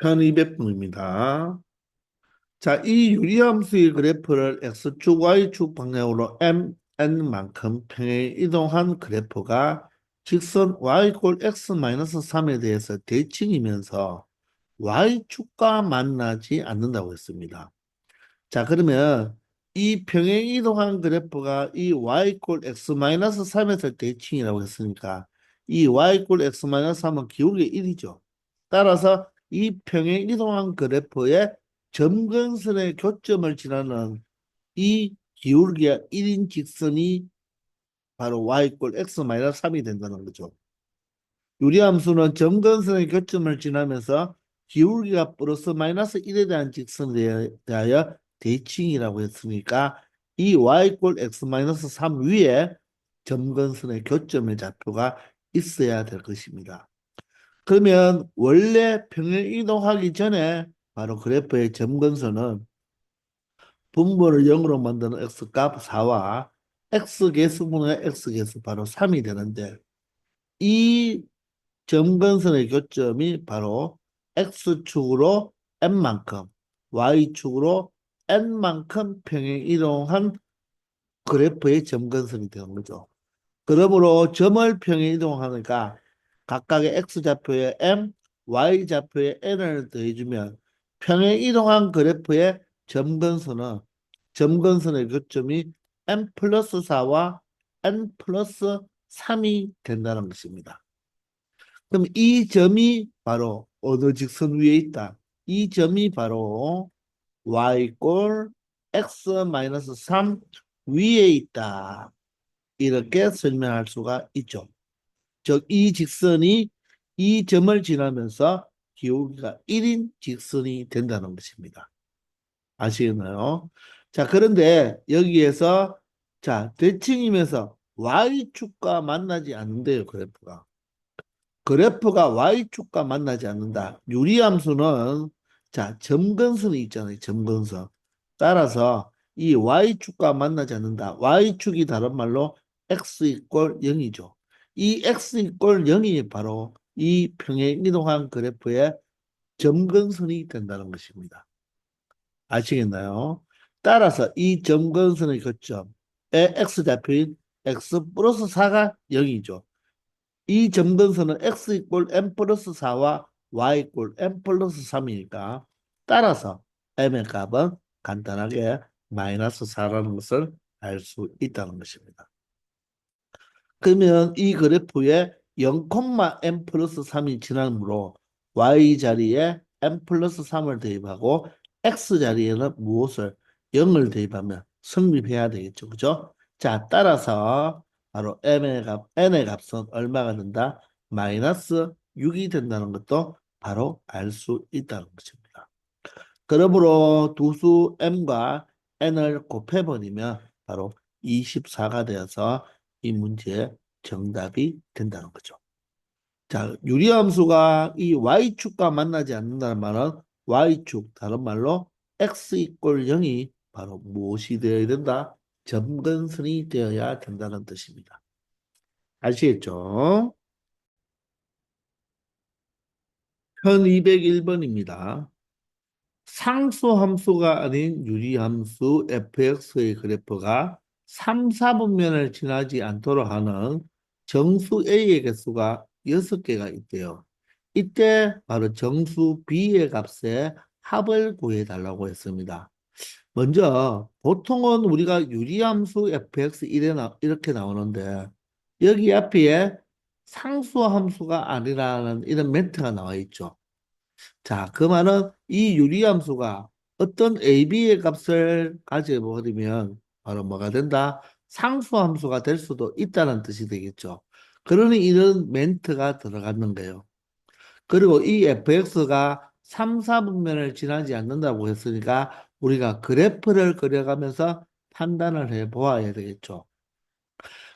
1200분입니다. 자, 이 유리함수의 그래프를 X축, Y축 방향으로 Mn만큼 평행 이동한 그래프가 직선 Y 꼴 X-3에 대해서 대칭이면서 Y축과 만나지 않는다고 했습니다. 자, 그러면 이 평행 이동한 그래프가 이 Y 꼴 X-3에서 대칭이라고 했으니까 이 Y 꼴 X-3은 기울기 1이죠. 따라서 이 평행 이동한 그래프의 점근선의 교점을 지나는 이 기울기가 1인 직선이 바로 Y 꼴 X-3이 된다는 거죠. 유리함수는 점근선의 교점을 지나면서 기울기가 플러스 마이너스 1에 대한 직선에 대하여 대칭이라고 했으니까 이 y꼴 x-3 위에 점근선의 교점의 좌표가 있어야 될 것입니다. 그러면 원래 평행 이동하기 전에 바로 그래프의 점근선은 분모를 0으로 만드는 x값 4와 x계수분의 x계수 바로 3이 되는데 이 점근선의 교점이 바로 x축으로 n만큼, y축으로 n만큼 평행 이동한 그래프의 점근선이 되는 거죠. 그러므로 점을 평행 이동하니까 각각의 x좌표에 m, y좌표에 n을 더해주면 평행 이동한 그래프의 점근선의 교점이 n 플러스 4와 n 플러스 3이 된다는 것입니다. 그럼 이 점이 바로 어느 직선 위에 있다. 이 점이 바로 y꼴 x-3 위에 있다. 이렇게 설명할 수가 있죠. 즉, 이 직선이 이 점을 지나면서 기울기가 1인 직선이 된다는 것입니다. 아시겠나요? 자, 그런데 여기에서 자, 대칭이면서 y축과 만나지 않는데요, 그래프가. 그래프가 Y축과 만나지 않는다. 유리함수는 자, 점근선이 있잖아요. 점근선. 따라서 이 Y축과 만나지 않는다. Y축이 다른 말로 X 이꼴 0이죠. 이 X 이꼴 0이 바로 이 평행 이동한 그래프의 점근선이 된다는 것입니다. 아시겠나요? 따라서 이 점근선의 교점의 X좌표인 X 플러스 4가 0이죠. 이 점근선은 x 이꼴 m 플러스 4와 y 이꼴 m 플러스 3이니까 따라서 m의 값은 간단하게 마이너스 4라는 것을 알 수 있다는 것입니다. 그러면 이 그래프에 0,m 플러스 3이 지나므로 y 자리에 m 플러스 3을 대입하고 x 자리에는 무엇을 0을 대입하면 성립해야 되겠죠. 그죠? 자, 따라서 바로 n의 값은 얼마가 된다? 마이너스 6이 된다는 것도 바로 알 수 있다는 것입니다. 그러므로 두 수 m과 n을 곱해버리면 바로 24가 되어서 이 문제의 정답이 된다는 거죠. 자, 유리함수가 이 y축과 만나지 않는다는 말은 y축, 다른 말로 x 이꼴 0이 바로 무엇이 되어야 된다? 점근선이 되어야 된다는 뜻입니다. 아시겠죠? 편 201번입니다. 상수함수가 아닌 유리함수 fx의 그래프가 3, 4분면을 지나지 않도록 하는 정수 a의 개수가 6개가 있대요. 이때 바로 정수 b의 값의 합을 구해달라고 했습니다. 먼저 보통은 우리가 유리함수 fx 이렇게 나오는데 여기 앞에 상수함수가 아니라는 이런 멘트가 나와 있죠. 자, 그 말은 이 유리함수가 어떤 AB의 값을 가져버리면 바로 뭐가 된다? 상수함수가 될 수도 있다는 뜻이 되겠죠. 그러니 이런 멘트가 들어가는 거예요. 그리고 이 fx가 3, 4분면을 지나지 않는다고 했으니까 우리가 그래프를 그려가면서 판단을 해 보아야 되겠죠.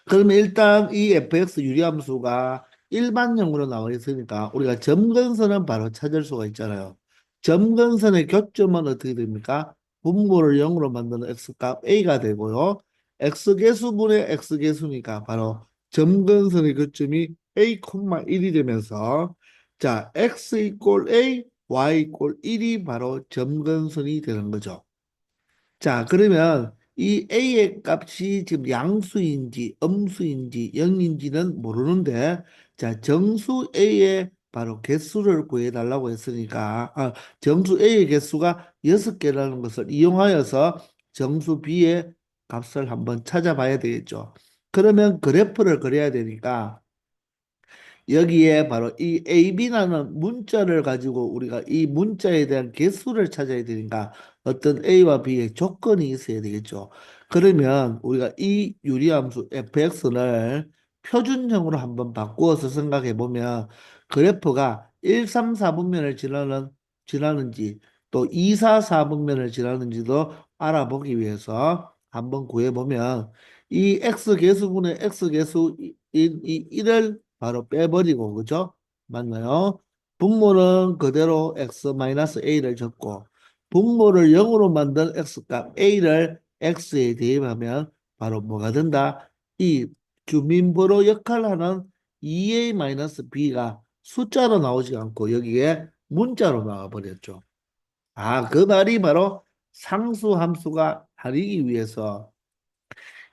그러면 일단 이 fx 유리함수가 일반형으로 나와 있으니까 우리가 점근선은 바로 찾을 수가 있잖아요. 점근선의 교점은 어떻게 됩니까? 분모를 0으로 만드는 x값 a가 되고요. x계수분의 x계수니까 바로 점근선의 교점이 a, 1이 되면서 자, x 이꼴 a, y 이꼴 1이 바로 점근선이 되는 거죠. 자, 그러면 이 a의 값이 지금 양수인지 음수인지 0인지는 모르는데, 자, 정수 a의 바로 개수를 구해달라고 했으니까, 정수 a의 개수가 6개라는 것을 이용하여서 정수 b의 값을 한번 찾아봐야 되겠죠. 그러면 그래프를 그려야 되니까, 여기에 바로 이 AB라는 문자를 가지고 우리가 이 문자에 대한 개수를 찾아야 되니까 어떤 A와 B의 조건이 있어야 되겠죠. 그러면 우리가 이 유리함수 fx를 표준형으로 한번 바꾸어서 생각해 보면 그래프가 1, 3, 4분면을 지나는지 또 2, 4, 4분면을 지나는지도 알아보기 위해서 한번 구해 보면 이 x 개수분의 x 개수인 이 1을 바로 빼버리고, 그죠? 맞나요? 분모는 그대로 x-a를 적고 분모를 0으로 만든 x값 a를 x에 대입하면 바로 뭐가 된다? 이 주민번호 역할을 하는 2a-b가 숫자로 나오지 않고 여기에 문자로 나와버렸죠. 그 말이 바로 상수함수가 아니기 위해서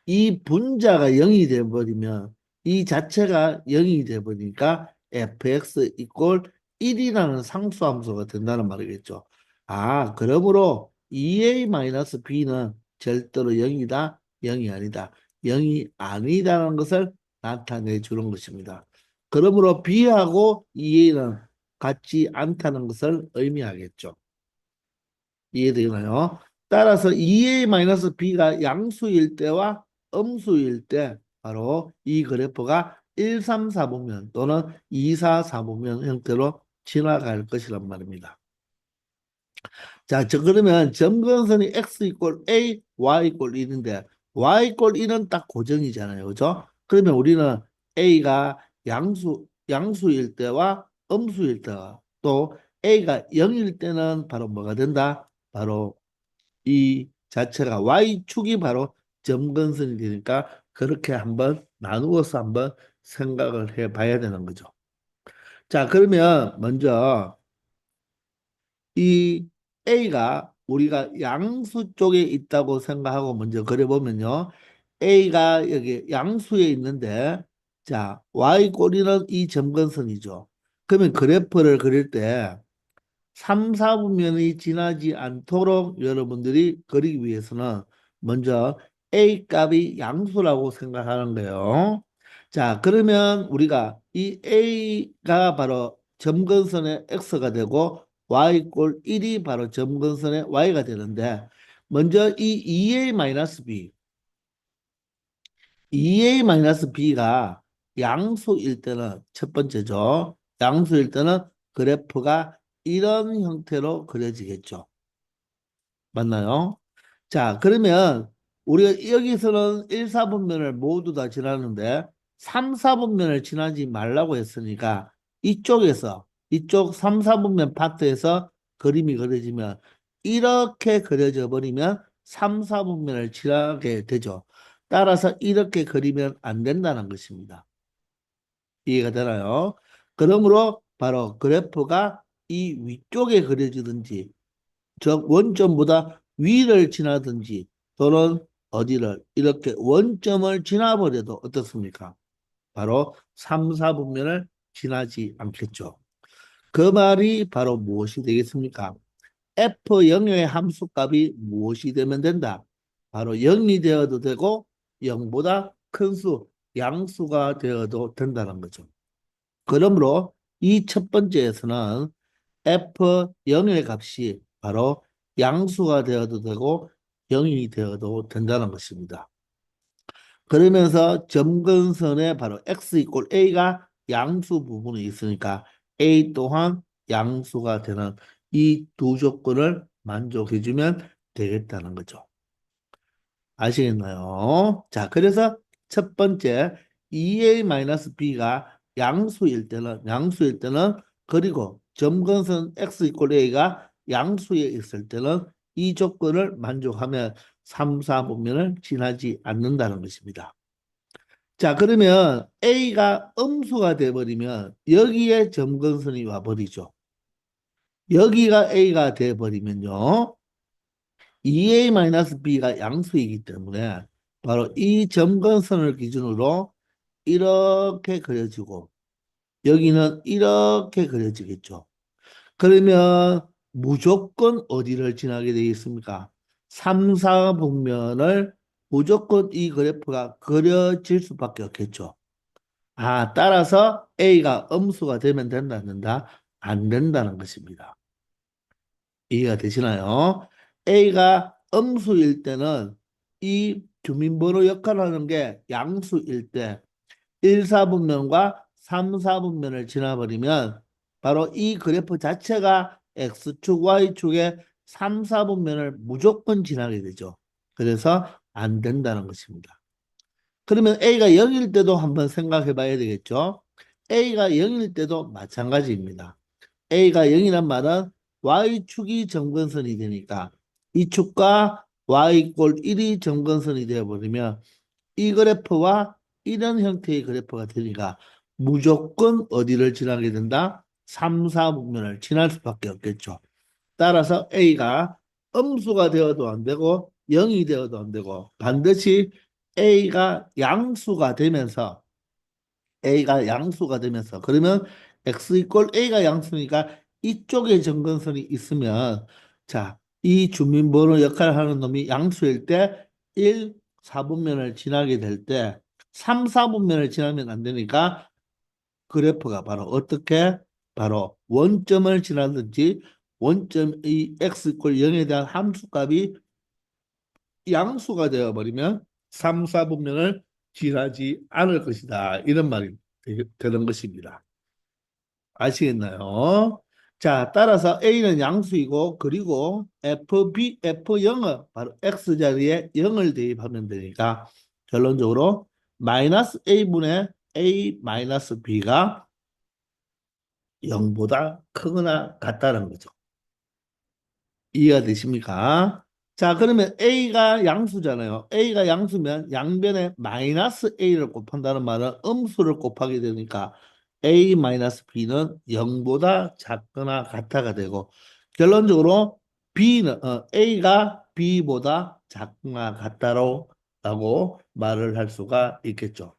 이 분자가 0이 돼버리면 이 자체가 0이 돼버리니까 fx 이꼴 1이라는 상수함수가 된다는 말이겠죠. 그러므로 2a-b는 절대로 0이다, 0이 아니다. 0이 아니다라는 것을 나타내 주는 것입니다. 그러므로 b하고 2a는 같지 않다는 것을 의미하겠죠. 이해되나요? 따라서 2a-b가 양수일 때와 음수일 때 바로 이 그래프가 1, 3, 4분면 또는 2, 4, 4분면 형태로 지나갈 것이란 말입니다. 자, 그러면 점근선이 x 이꼴 a, y 이꼴 1인데 y 이꼴 1은 딱 고정이잖아요. 그죠? 그러면 우리는 a가 양수일 때와 음수일 때와 또 a가 0일 때는 바로 뭐가 된다? 바로 이 자체가 y축이 바로 점근선이 되니까 그렇게 한번 나누어서 한번 생각을 해 봐야 되는 거죠. 자, 그러면 먼저 이 A가 우리가 양수 쪽에 있다고 생각하고 먼저 그려보면요. A가 여기 양수에 있는데, 자, Y 꼬리는 이 점근선이죠. 그러면 그래프를 그릴 때 3, 4분면이 지나지 않도록 여러분들이 그리기 위해서는 먼저 A 값이 양수라고 생각하는 거예요. 자, 그러면 우리가 이 A가 바로 점근선의 X가 되고 Y 꼴 1이 바로 점근선의 Y가 되는데 먼저 이 2A-B 2a-b가 양수일 때는 첫 번째죠. 양수일 때는 그래프가 이런 형태로 그려지겠죠. 맞나요? 자, 그러면 우리가 여기서는 1, 4분면을 모두 다 지나는데 3, 4분면을 지나지 말라고 했으니까 이쪽 3, 4분면 파트에서 그림이 그려지면 이렇게 그려져 버리면 3, 4분면을 지나게 되죠. 따라서 이렇게 그리면 안 된다는 것입니다. 이해가 되나요? 그러므로 바로 그래프가 이 위쪽에 그려지든지 즉 원점보다 위를 지나든지 또는 어디를 이렇게 원점을 지나버려도 어떻습니까? 바로 3, 4분면을 지나지 않겠죠. 그 말이 바로 무엇이 되겠습니까? F0의 함수값이 무엇이 되면 된다? 바로 0이 되어도 되고 0보다 큰 수, 양수가 되어도 된다는 거죠. 그러므로 이 첫 번째에서는 F0의 값이 바로 양수가 되어도 되고 0이 되어도 된다는 것입니다. 그러면서 점근선에 바로 x 이꼴 a가 양수 부분이 있으니까 a 또한 양수가 되는 이 두 조건을 만족해주면 되겠다는 거죠. 아시겠나요? 자, 그래서 첫 번째 2a-b가 양수일 때는 그리고 점근선 x 이꼴 a가 양수에 있을 때는 이 조건을 만족하면 3, 4분면을 지나지 않는다는 것입니다. 자, 그러면 A가 음수가 돼버리면 여기에 점근선이 와버리죠. 여기가 A가 돼버리면요. 2A-B가 양수이기 때문에 바로 이 점근선을 기준으로 이렇게 그려지고 여기는 이렇게 그려지겠죠. 그러면 무조건 어디를 지나게 되어 있습니까? 3, 4분면을 무조건 이 그래프가 그려질 수밖에 없겠죠. 아, 따라서 A가 음수가 되면 된다, 안 된다? 안 된다는 것입니다. 이해가 되시나요? A가 음수일 때는 이 주민번호 역할을 하는 게 양수일 때 1, 4분면과 3, 4분면을 지나버리면 바로 이 그래프 자체가 X축, Y축의 3, 4분면을 무조건 지나게 되죠. 그래서 안 된다는 것입니다. 그러면 A가 0일 때도 한번 생각해 봐야 되겠죠. A가 0일 때도 마찬가지입니다. A가 0이란 말은 Y축이 점근선이 되니까 이 축과 Y 이꼴 1이 점근선이 되어버리면 이 그래프와 이런 형태의 그래프가 되니까 무조건 어디를 지나게 된다? 3, 4분면을 지날 수밖에 없겠죠. 따라서 A가 음수가 되어도 안 되고 0이 되어도 안 되고 반드시 A가 양수가 되면서 그러면 X 이꼴 A가 양수니까 이쪽에 점근선이 있으면 자, 이 주민번호 역할을 하는 놈이 양수일 때 1, 4분면을 지나게 될 때 3, 4분면을 지나면 안 되니까 그래프가 바로 어떻게 바로 원점을 지나든지 원점 이 X 이꼴 0에 대한 함수값이 양수가 되어버리면 3, 4분면을 지나지 않을 것이다. 이런 말이 되는 것입니다. 아시겠나요? 자, 따라서 A는 양수이고 그리고 F0은 바로 X자리에 0을 대입하면 되니까 결론적으로 마이너스 A분의 A 마이너스 B가 0보다 크거나 같다는 거죠. 이해가 되십니까? 자, 그러면 A가 양수잖아요. A가 양수면 양변에 마이너스 A를 곱한다는 말은 음수를 곱하게 되니까 A 마이너스 B는 0보다 작거나 같아가 되고 결론적으로 A가 B보다 작거나 같다라고 말을 할 수가 있겠죠.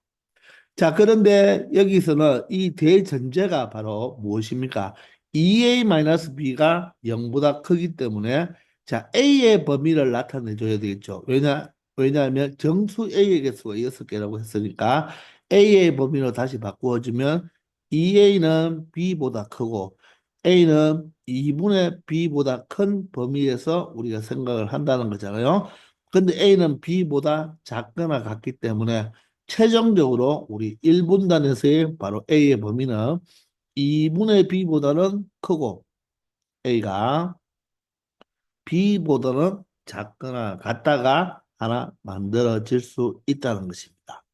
자, 그런데 여기서는 이 대전제가 바로 무엇입니까? 2a-b가 0보다 크기 때문에 자, a의 범위를 나타내 줘야 되겠죠. 왜냐하면 정수 a의 개수가 6개라고 했으니까 a의 범위로 다시 바꾸어 주면 2a는 b보다 크고 a는 2분의 b보다 큰 범위에서 우리가 생각을 한다는 거잖아요. 근데 a는 b보다 작거나 같기 때문에 최종적으로 우리 1분단에서의 바로 A의 범위는 2분의 B보다는 크고 A가 B보다는 작거나 같다가 하나 만들어질 수 있다는 것입니다.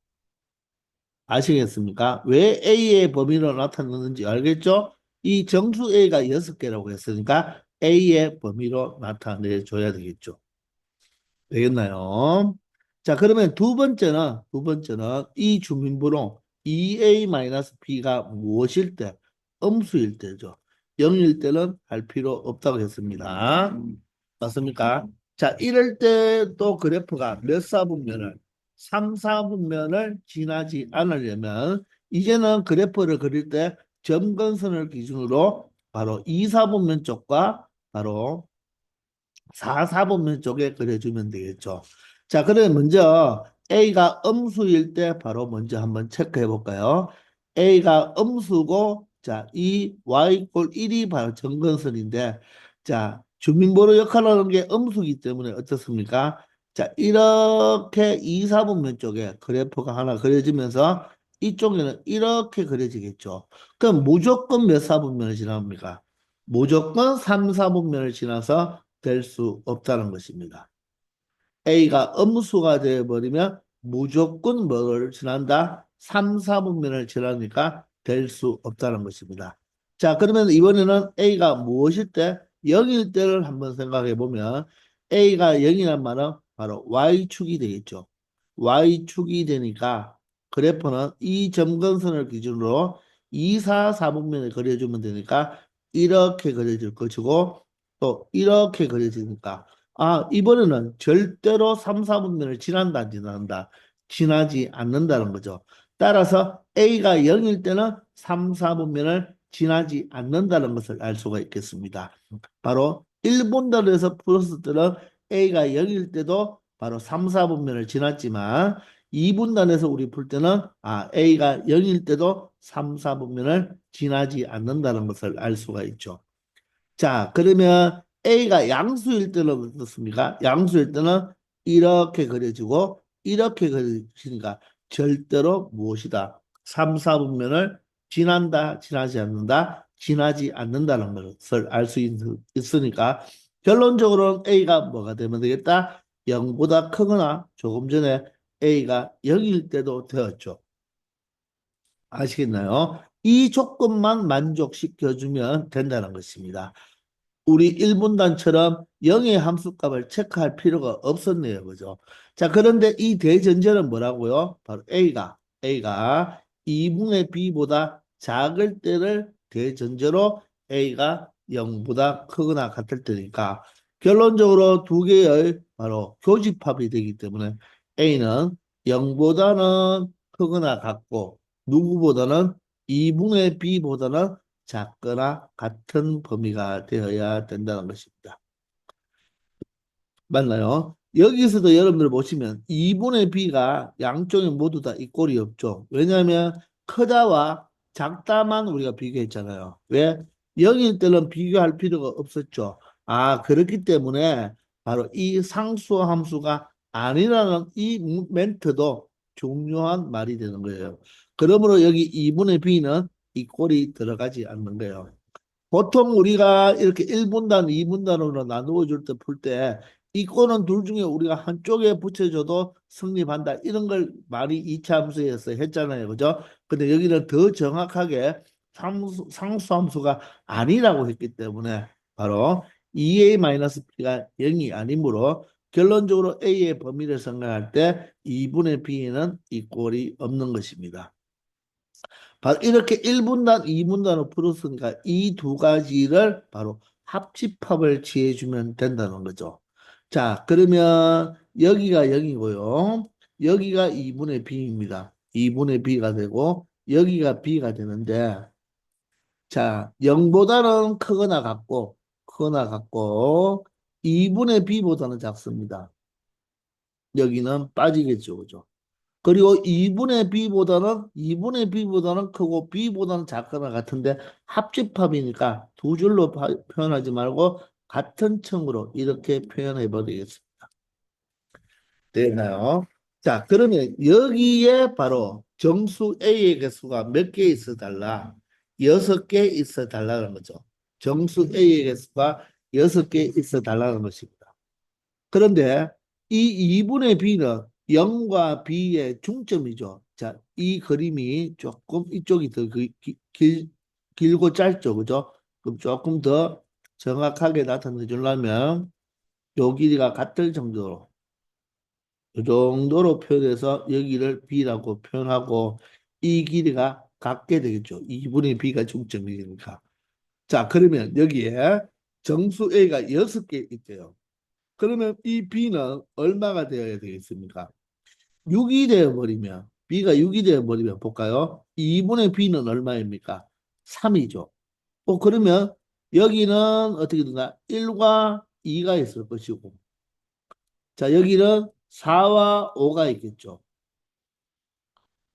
아시겠습니까? 왜 A의 범위로 나타났는지 알겠죠? 이 정수 A가 6개라고 했으니까 A의 범위로 나타내줘야 되겠죠. 되겠나요? 자, 그러면 두 번째는 이 주민번호 EA-B가 무엇일 때? 음수일 때죠. 0일 때는 할 필요 없다고 했습니다. 맞습니까? 자, 이럴 때 또 그래프가 몇 사분면을 3, 4분면을 지나지 않으려면 이제는 그래프를 그릴 때 점근선을 기준으로 바로 2, 4분면 쪽과 바로 4, 4분면 쪽에 그려주면 되겠죠. 자, 그러면 먼저 A가 음수일 때 바로 먼저 한번 체크해 볼까요? A가 음수고, 자, 이 Y 이꼴 1이 바로 점근선인데, 자, 주민번호 역할을 하는 게 음수이기 때문에 어떻습니까? 자, 이렇게 2, 4분면 쪽에 그래프가 하나 그려지면서 이쪽에는 이렇게 그려지겠죠. 그럼 무조건 몇 사분면을 지납니까? 무조건 3, 4분면을 지나서 될 수 없다는 것입니다. A가 음수가 되어버리면 무조건 뭐를 지난다? 3, 4분면을 지나니까 될 수 없다는 것입니다. 자, 그러면 이번에는 A가 무엇일 때? 0일 때를 한번 생각해 보면 A가 0이란 말은 바로 Y축이 되겠죠. Y축이 되니까 그래프는 이 점근선을 기준으로 2, 4, 4분면을 그려주면 되니까 이렇게 그려질 것이고 또 이렇게 그려지니까 이번에는 절대로 3, 4분면을 지난다 안 지난다 지나지 않는다는 거죠. 따라서 A가 0일 때는 3, 4분면을 지나지 않는다는 것을 알 수가 있겠습니다. 바로 1분단에서 풀었을 때는 A가 0일 때도 바로 3, 4분면을 지났지만 2분단에서 우리 풀 때는 A가 0일 때도 3, 4분면을 지나지 않는다는 것을 알 수가 있죠. 자, 그러면 A가 양수일 때는 어떻습니까? 양수일 때는 이렇게 그려지고 이렇게 그려지니까 절대로 무엇이다? 3, 4분면을 지난다, 지나지 않는다, 지나지 않는다는 것을 알 수 있으니까 결론적으로는 A가 뭐가 되면 되겠다? 0보다 크거나 조금 전에 A가 0일 때도 되었죠. 아시겠나요? 이 조건만 만족시켜주면 된다는 것입니다. 우리 1분단처럼 0의 함수값을 체크할 필요가 없었네요. 그죠? 자, 그런데 이 대전제는 뭐라고요? 바로 A가 2분의 B보다 작을 때를 대전제로 A가 0보다 크거나 같을 때니까 결론적으로 두 개의 바로 교집합이 되기 때문에 A는 0보다는 크거나 같고 누구보다는 2분의 B보다는 작거나 같은 범위가 되어야 된다는 것입니다. 맞나요? 여기서도 여러분들 보시면 2분의 b가 양쪽에 모두 다 이 꼴이 없죠. 왜냐하면 크다와 작다만 우리가 비교했잖아요. 왜? 0일 때는 비교할 필요가 없었죠. 그렇기 때문에 바로 이 상수함수가 아니라는 이 멘트도 중요한 말이 되는 거예요. 그러므로 여기 2분의 b는 이 꼴이 들어가지 않는 거예요. 보통 우리가 이렇게 1분단, 2분단으로 나누어 줄 때 풀 때 이거는 둘 중에 우리가 한쪽에 붙여줘도 성립한다. 이런 걸 많이 이차함수에서 했잖아요. 그죠? 근데 여기는 더 정확하게 상수함수가 아니라고 했기 때문에 바로 2a-b가 0이 아니므로 결론적으로 a의 범위를 생각할 때 2분의 b에는 이 꼴이 없는 것입니다. 바로 이렇게 1분단, 2분단으로 풀었으니까 이 두 가지를 바로 합집합을 취해주면 된다는 거죠. 자, 그러면 여기가 0이고요. 여기가 2분의 b입니다. 2분의 b가 되고 여기가 b가 되는데 자, 0보다는 크거나 같고 2분의 b보다는 작습니다. 여기는 빠지겠죠. 그죠? 그리고 2분의 B보다는 크고 B보다는 작거나 같은데 합집합이니까 두 줄로 표현하지 말고 같은 층으로 이렇게 표현해 버리겠습니다. 되나요? 자, 그러면 여기에 바로 정수 A의 개수가 몇 개 있어 달라? 6개 있어 달라는 거죠. 정수 A의 개수가 6개 있어 달라는 것입니다. 그런데 이 2분의 b는 0과 b의 중점이죠. 자, 이 그림이 조금 이쪽이 더 길고 짧죠. 그죠? 그럼 조금 더 정확하게 나타내 주려면 요 길이가 같을 정도로 이 정도로 표현해서 여기를 b라고 표현하고 이 길이가 같게 되겠죠. 2분의 b가 중점이니까. 자, 그러면 여기에 정수 a가 6개 있대요. 그러면 이 b는 얼마가 되어야 되겠습니까? 6이 되어버리면 b가 6이 되어버리면 볼까요? 2분의 b는 얼마입니까? 3이죠. 그러면 여기는 어떻게 되나? 1과 2가 있을 것이고 자 여기는 4와 5가 있겠죠.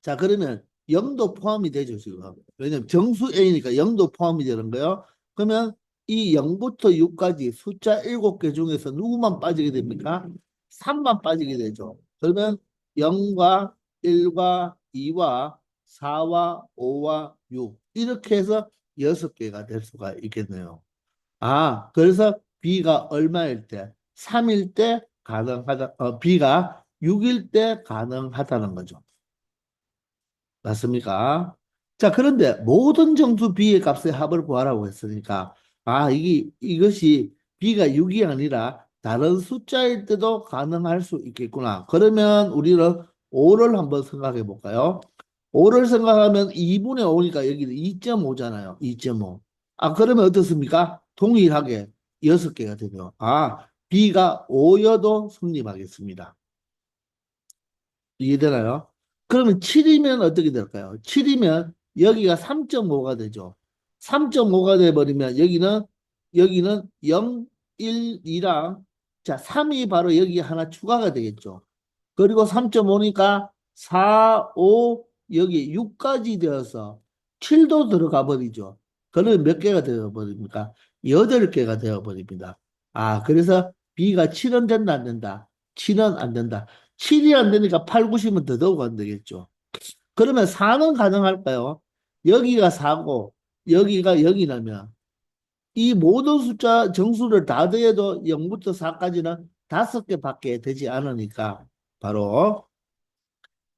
자 그러면 0도 포함이 되죠 지금. 왜냐면 정수 a니까 0도 포함이 되는 거예요. 그러면 이 0부터 6까지 숫자 7개 중에서 누구만 빠지게 됩니까? 3만 빠지게 되죠. 그러면 0과 1과 2와 4와 5와 6 이렇게 해서 6개가 될 수가 있겠네요. 그래서 B가 얼마일 때? 3일 때 가능하다. B가 6일 때 가능하다는 거죠. 맞습니까? 자, 그런데 모든 정수 B의 값의 합을 구하라고 했으니까, 이것이 B가 6이 아니라 다른 숫자일 때도 가능할 수 있겠구나. 그러면 우리는 5를 한번 생각해 볼까요? 5를 생각하면 2분의 5니까 여기는 2.5잖아요. 2.5. 그러면 어떻습니까? 동일하게 6개가 되죠. B가 5여도 성립하겠습니다. 이해되나요? 그러면 7이면 어떻게 될까요? 7이면 여기가 3.5가 되죠. 3.5가 돼버리면 여기는 0, 1, 2랑 자, 3이 바로 여기 하나 추가가 되겠죠. 그리고 3.5니까 4, 5, 여기 6까지 되어서 7도 들어가 버리죠. 그러면 몇 개가 되어 버립니까? 8개가 되어 버립니다. 그래서 B가 7은 된다, 안 된다? 7은 안 된다. 7이 안 되니까 8, 9이면 더더욱 안 되겠죠. 그러면 4는 가능할까요? 여기가 4고 여기가 0이라면 이 모든 숫자 정수를 다 더해도 0부터 4까지는 5개밖에 되지 않으니까 바로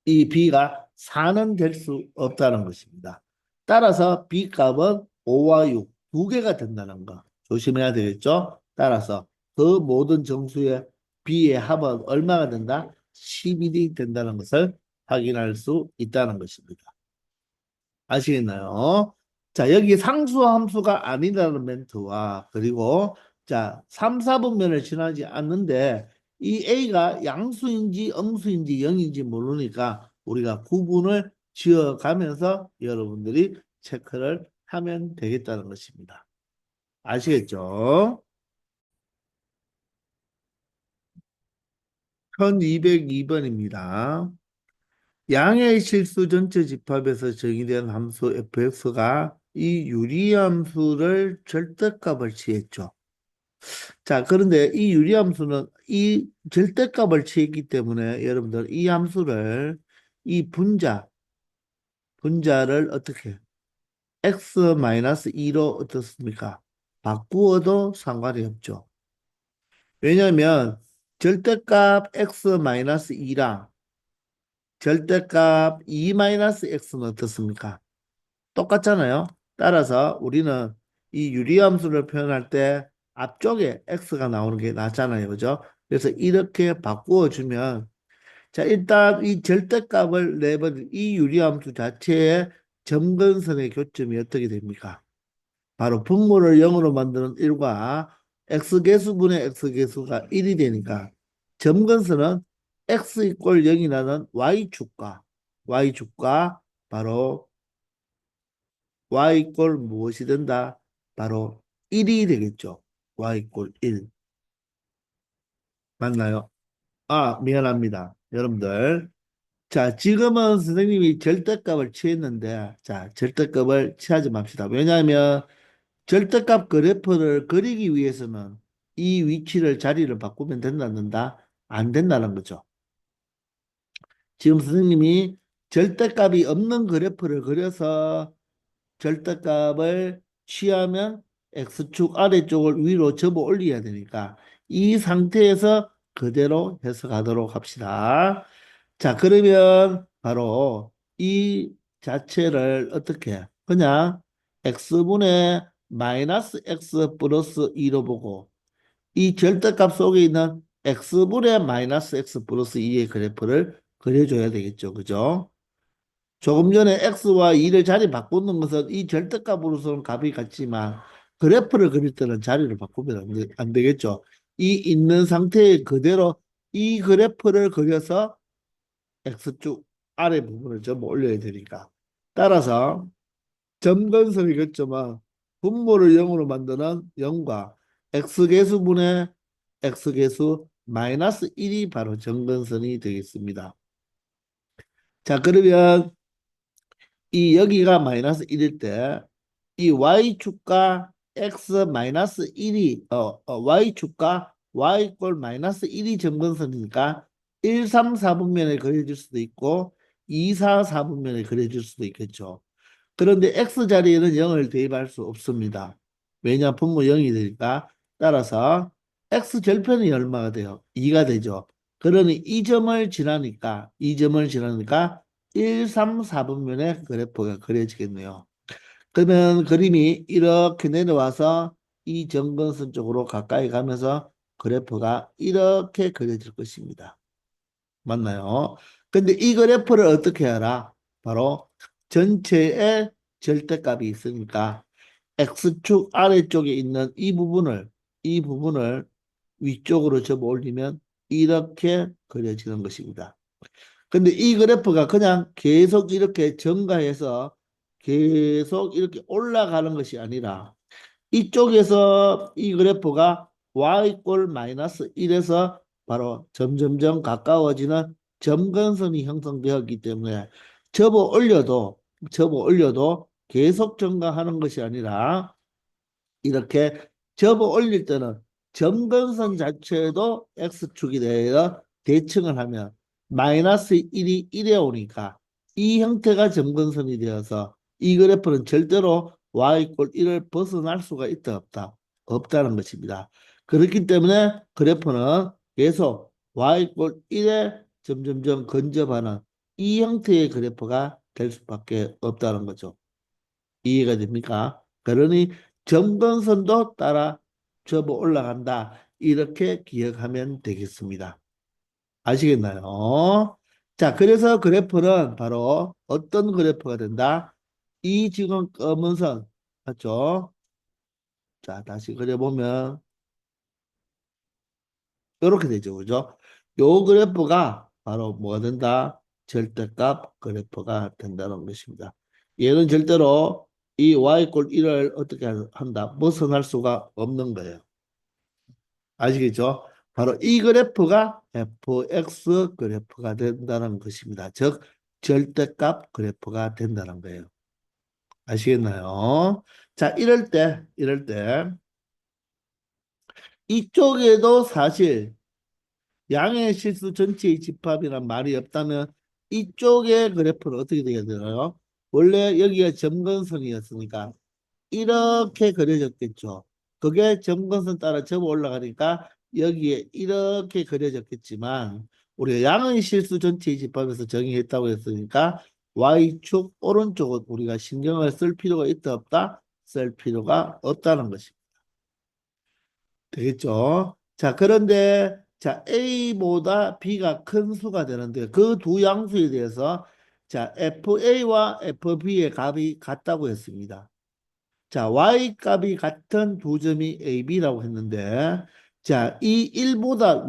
이 B가 4는 될 수 없다는 것입니다. 따라서 B 값은 5와 6, 2개가 된다는 거 조심해야 되겠죠? 따라서 그 모든 정수의 B의 합은 얼마가 된다? 11이 된다는 것을 확인할 수 있다는 것입니다. 아시겠나요? 자, 여기 상수함수가 아니라는 멘트와 그리고 자, 3, 4분면을 지나지 않는데 이 A가 양수인지 음수인지 0인지 모르니까 우리가 구분을 지어가면서 여러분들이 체크를 하면 되겠다는 것입니다. 아시겠죠? 1202번입니다. 양의 실수 전체 집합에서 정의된 함수 fx가 이 유리함수를 절대값을 취했죠. 자, 그런데 이 유리함수는 이 절대값을 취했기 때문에 여러분들 이 함수를 이 분자를 어떻게 x-2로 어떻습니까? 바꾸어도 상관이 없죠. 왜냐하면 절대값 x-2랑 절대값 2-x는 어떻습니까? 똑같잖아요. 따라서 우리는 이 유리함수를 표현할 때 앞쪽에 x가 나오는 게 낫잖아요. 그죠? 그래서 이렇게 바꾸어 주면 자, 일단 이 절대값을 내버린 이 유리함수 자체의 점근선의 교점이 어떻게 됩니까? 바로 분모를 0으로 만드는 1과 x개수분의 x개수가 1이 되니까 점근선은 x 이꼴 0이라는 y축과 바로 y 이꼴 무엇이 된다? 바로 1이 되겠죠. y 이꼴 1. 맞나요? 미안합니다. 여러분들. 자, 지금은 선생님이 절대값을 취했는데, 자, 절대값을 취하지 맙시다. 왜냐하면 절대값 그래프를 그리기 위해서는 이 위치를 자리를 바꾸면 된다, 안 된다? 안 된다는 거죠. 지금 선생님이 절대값이 없는 그래프를 그려서 절대값을 취하면 x축 아래쪽을 위로 접어 올려야 되니까 이 상태에서 그대로 해석하도록 합시다. 자, 그러면 바로 이 자체를 어떻게 그냥 x분의 마이너스 x 플러스 2로 보고 이 절대값 속에 있는 x분의 마이너스 x 플러스 2의 그래프를 그려줘야 되겠죠. 그죠? 조금 전에 x와 2를 자리 바꾸는 것은 이 절대값으로서는 값이 같지만 그래프를 그릴 때는 자리를 바꾸면 안 되겠죠. 이 있는 상태에 그대로 이 그래프를 그려서 X축 아래 부분을 전부 올려야 되니까. 따라서 점근선의 교점은 분모를 0으로 만드는 0과 X개수분의 X개수 마이너스 1이 바로 점근선이 되겠습니다. 자, 그러면 이 여기가 마이너스 1일 때 이 y축과 x 마이너스 1이 y축과 y 꼴 마이너스 1이 점근선이니까 1, 3, 4분면에 그려질 수도 있고 2, 4, 4분면에 그려질 수도 있겠죠. 그런데 x 자리에는 0을 대입할 수 없습니다. 왜냐 분모 0이 되니까 따라서 x 절편이 얼마가 돼요? 2가 되죠. 그러니 이 점을 지나니까 1, 3, 4분면의 그래프가 그려지겠네요. 그러면 그림이 이렇게 내려와서 이 점근선 쪽으로 가까이 가면서 그래프가 이렇게 그려질 것입니다. 맞나요? 근데 이 그래프를 어떻게 알아? 바로 전체의 절대값이 있으니까 X축 아래쪽에 있는 이 부분을 위쪽으로 접어 올리면 이렇게 그려지는 것입니다. 근데 이 그래프가 그냥 계속 이렇게 증가해서 계속 이렇게 올라가는 것이 아니라 이쪽에서 이 그래프가 y 마이너스 1에서 바로 점점점 가까워지는 점근선이 형성되었기 때문에 접어 올려도 계속 증가하는 것이 아니라 이렇게 접어 올릴 때는 점근선 자체도 x축이 되어 대칭을 하면 마이너스 1이 1에 오니까 이 형태가 점근선이 되어서 이 그래프는 절대로 y 1을 벗어날 수가 있다 없다 없다는 것입니다. 그렇기 때문에 그래프는 계속 y 1에 점점점 근접하는 이 형태의 그래프가 될 수밖에 없다는 거죠. 이해가 됩니까? 그러니 점근선도 따라 접어 올라간다. 이렇게 기억하면 되겠습니다. 아시겠나요? 자, 그래서 그래프는 바로 어떤 그래프가 된다? 이 지금 검은 선, 맞죠? 자, 다시 그려보면 이렇게 되죠. 그죠? 요 그래프가 바로 뭐가 된다? 절대값 그래프가 된다는 것입니다. 얘는 절대로 이 y 꼴 1을 어떻게 한다? 벗어날 수가 없는 거예요. 아시겠죠? 바로 이 그래프가 fx 그래프가 된다는 것입니다. 즉, 절대값 그래프가 된다는 거예요. 아시겠나요? 자, 이럴 때, 이쪽에도 사실 양의 실수 전체의 집합이란 말이 없다면 이쪽의 그래프는 어떻게 되어야 되나요? 원래 여기가 점근선이었으니까 이렇게 그려졌겠죠. 그게 점근선 따라 접어 올라가니까 여기에 이렇게 그려졌겠지만 우리가 양의 실수 전체의 집합에서 정의했다고 했으니까 Y축 오른쪽은 우리가 신경을 쓸 필요가 있다 없다? 쓸 필요가 없다는 것입니다. 되겠죠? 자, 그런데 자, A보다 B가 큰 수가 되는데 그 두 양수에 대해서 자, FA와 FB의 값이 같다고 했습니다. 자, y 값이 같은 두 점이 AB라고 했는데, 자, 이 1보다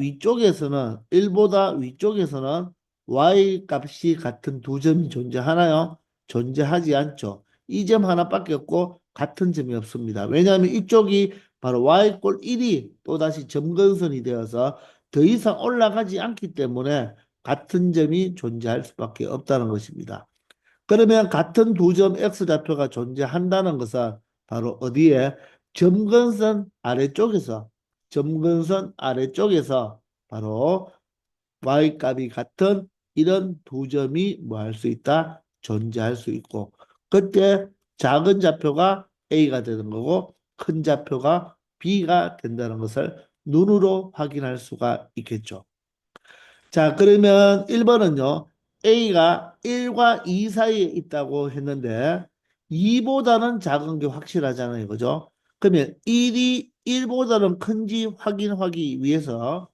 위쪽에서는 y 값이 같은 두 점이 존재하나요? 존재하지 않죠. 이 점 하나밖에 없고 같은 점이 없습니다. 왜냐하면 이쪽이 바로 y 꼴 1이 또다시 점근선이 되어서 더 이상 올라가지 않기 때문에 같은 점이 존재할 수밖에 없다는 것입니다. 그러면 같은 두 점 X좌표가 존재한다는 것은 바로 어디에? 점근선 아래쪽에서, 점근선 아래쪽에서 바로 Y값이 같은 이런 두 점이 뭐 할 수 있다? 존재할 수 있고, 그때 작은 좌표가 A가 되는 거고, 큰 좌표가 B가 된다는 것을 눈으로 확인할 수가 있겠죠. 자, 그러면 1번은요. A가 1과 2 사이에 있다고 했는데 2보다는 작은 게 확실하잖아요. 그죠? 그러면 1이 1보다는 큰지 확인하기 위해서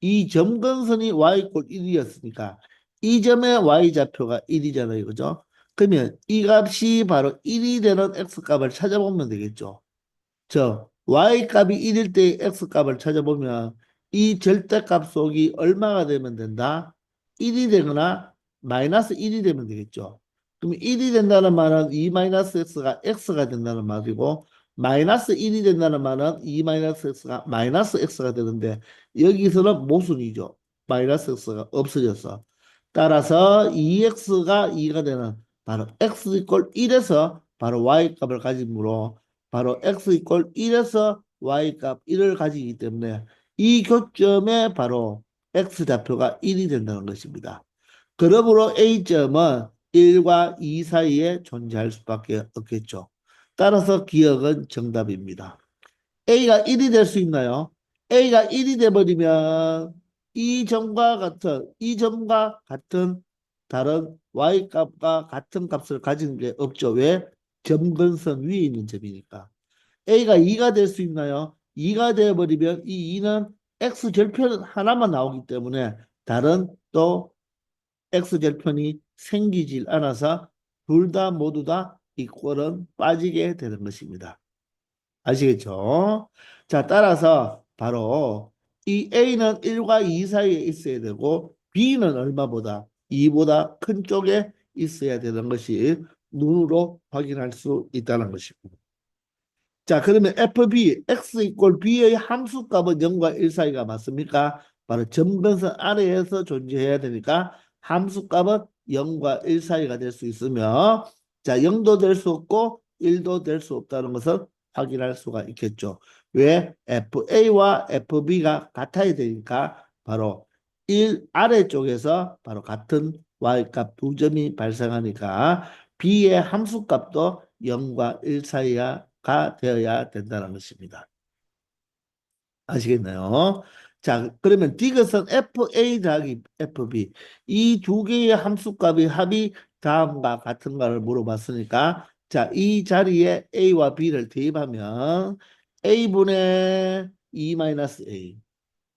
이 점근선이 y 1이었으니까 이 점의 y좌표가 1이잖아요. 그죠? 그러면 이 값이 바로 1이 되는 x값을 찾아보면 되겠죠. y값이 1일 때 x값을 찾아보면 이 절대값 속이 얼마가 되면 된다? 1이 되거나 마이너스 1이 되면 되겠죠. 그럼 1이 된다는 말은 2 마이너스 x가 x가 된다는 말이고 마이너스 1이 된다는 말은 2 마이너스 x가 마이너스 x가 되는데 여기서는 모순이죠. 마이너스 x가 없어졌어. 따라서 2x가 2가 되는 바로 x 이꼴 1에서 바로 y 값을 가지므로 바로 x 이꼴 1에서 y 값 1을 가지기 때문에 이 교점에 바로 x 좌표가 1이 된다는 것입니다. 그러므로 A점은 1과 2 사이에 존재할 수밖에 없겠죠. 따라서 기억은 정답입니다. A가 1이 될 수 있나요? A가 1이 돼버리면 이 점과 같은 다른 Y값과 같은 값을 가진 게 없죠. 왜? 점근선 위에 있는 점이니까. A가 2가 될 수 있나요? 2가 되어버리면 이 2는 X절편 하나만 나오기 때문에 다른 또 X절편이 생기질 않아서 둘 다 모두 다 이 꼴은 빠지게 되는 것입니다. 아시겠죠? 자, 따라서 바로 이 A는 1과 2 사이에 있어야 되고 B는 얼마보다 2보다 큰 쪽에 있어야 되는 것이 눈으로 확인할 수 있다는 것입니다. 자, 그러면 FB, X 이꼴 B의 함수값은 0과 1 사이가 맞습니까? 바로 점근선 아래에서 존재해야 되니까 함수값은 0과 1 사이가 될 수 있으며 자, 0도 될 수 없고 1도 될 수 없다는 것을 확인할 수가 있겠죠. 왜? FA와 FB가 같아야 되니까 바로 1 아래쪽에서 바로 같은 Y값 두 점이 발생하니까 B의 함수값도 0과 1 사이가 되어야 된다는 것입니다. 아시겠나요? 자, 그러면 디귿은 FA 더하기 FB 이 두 개의 함수값의 합이 다음과 같은가를 물어봤으니까 자, 이 자리에 A와 B를 대입하면 A분의 2-A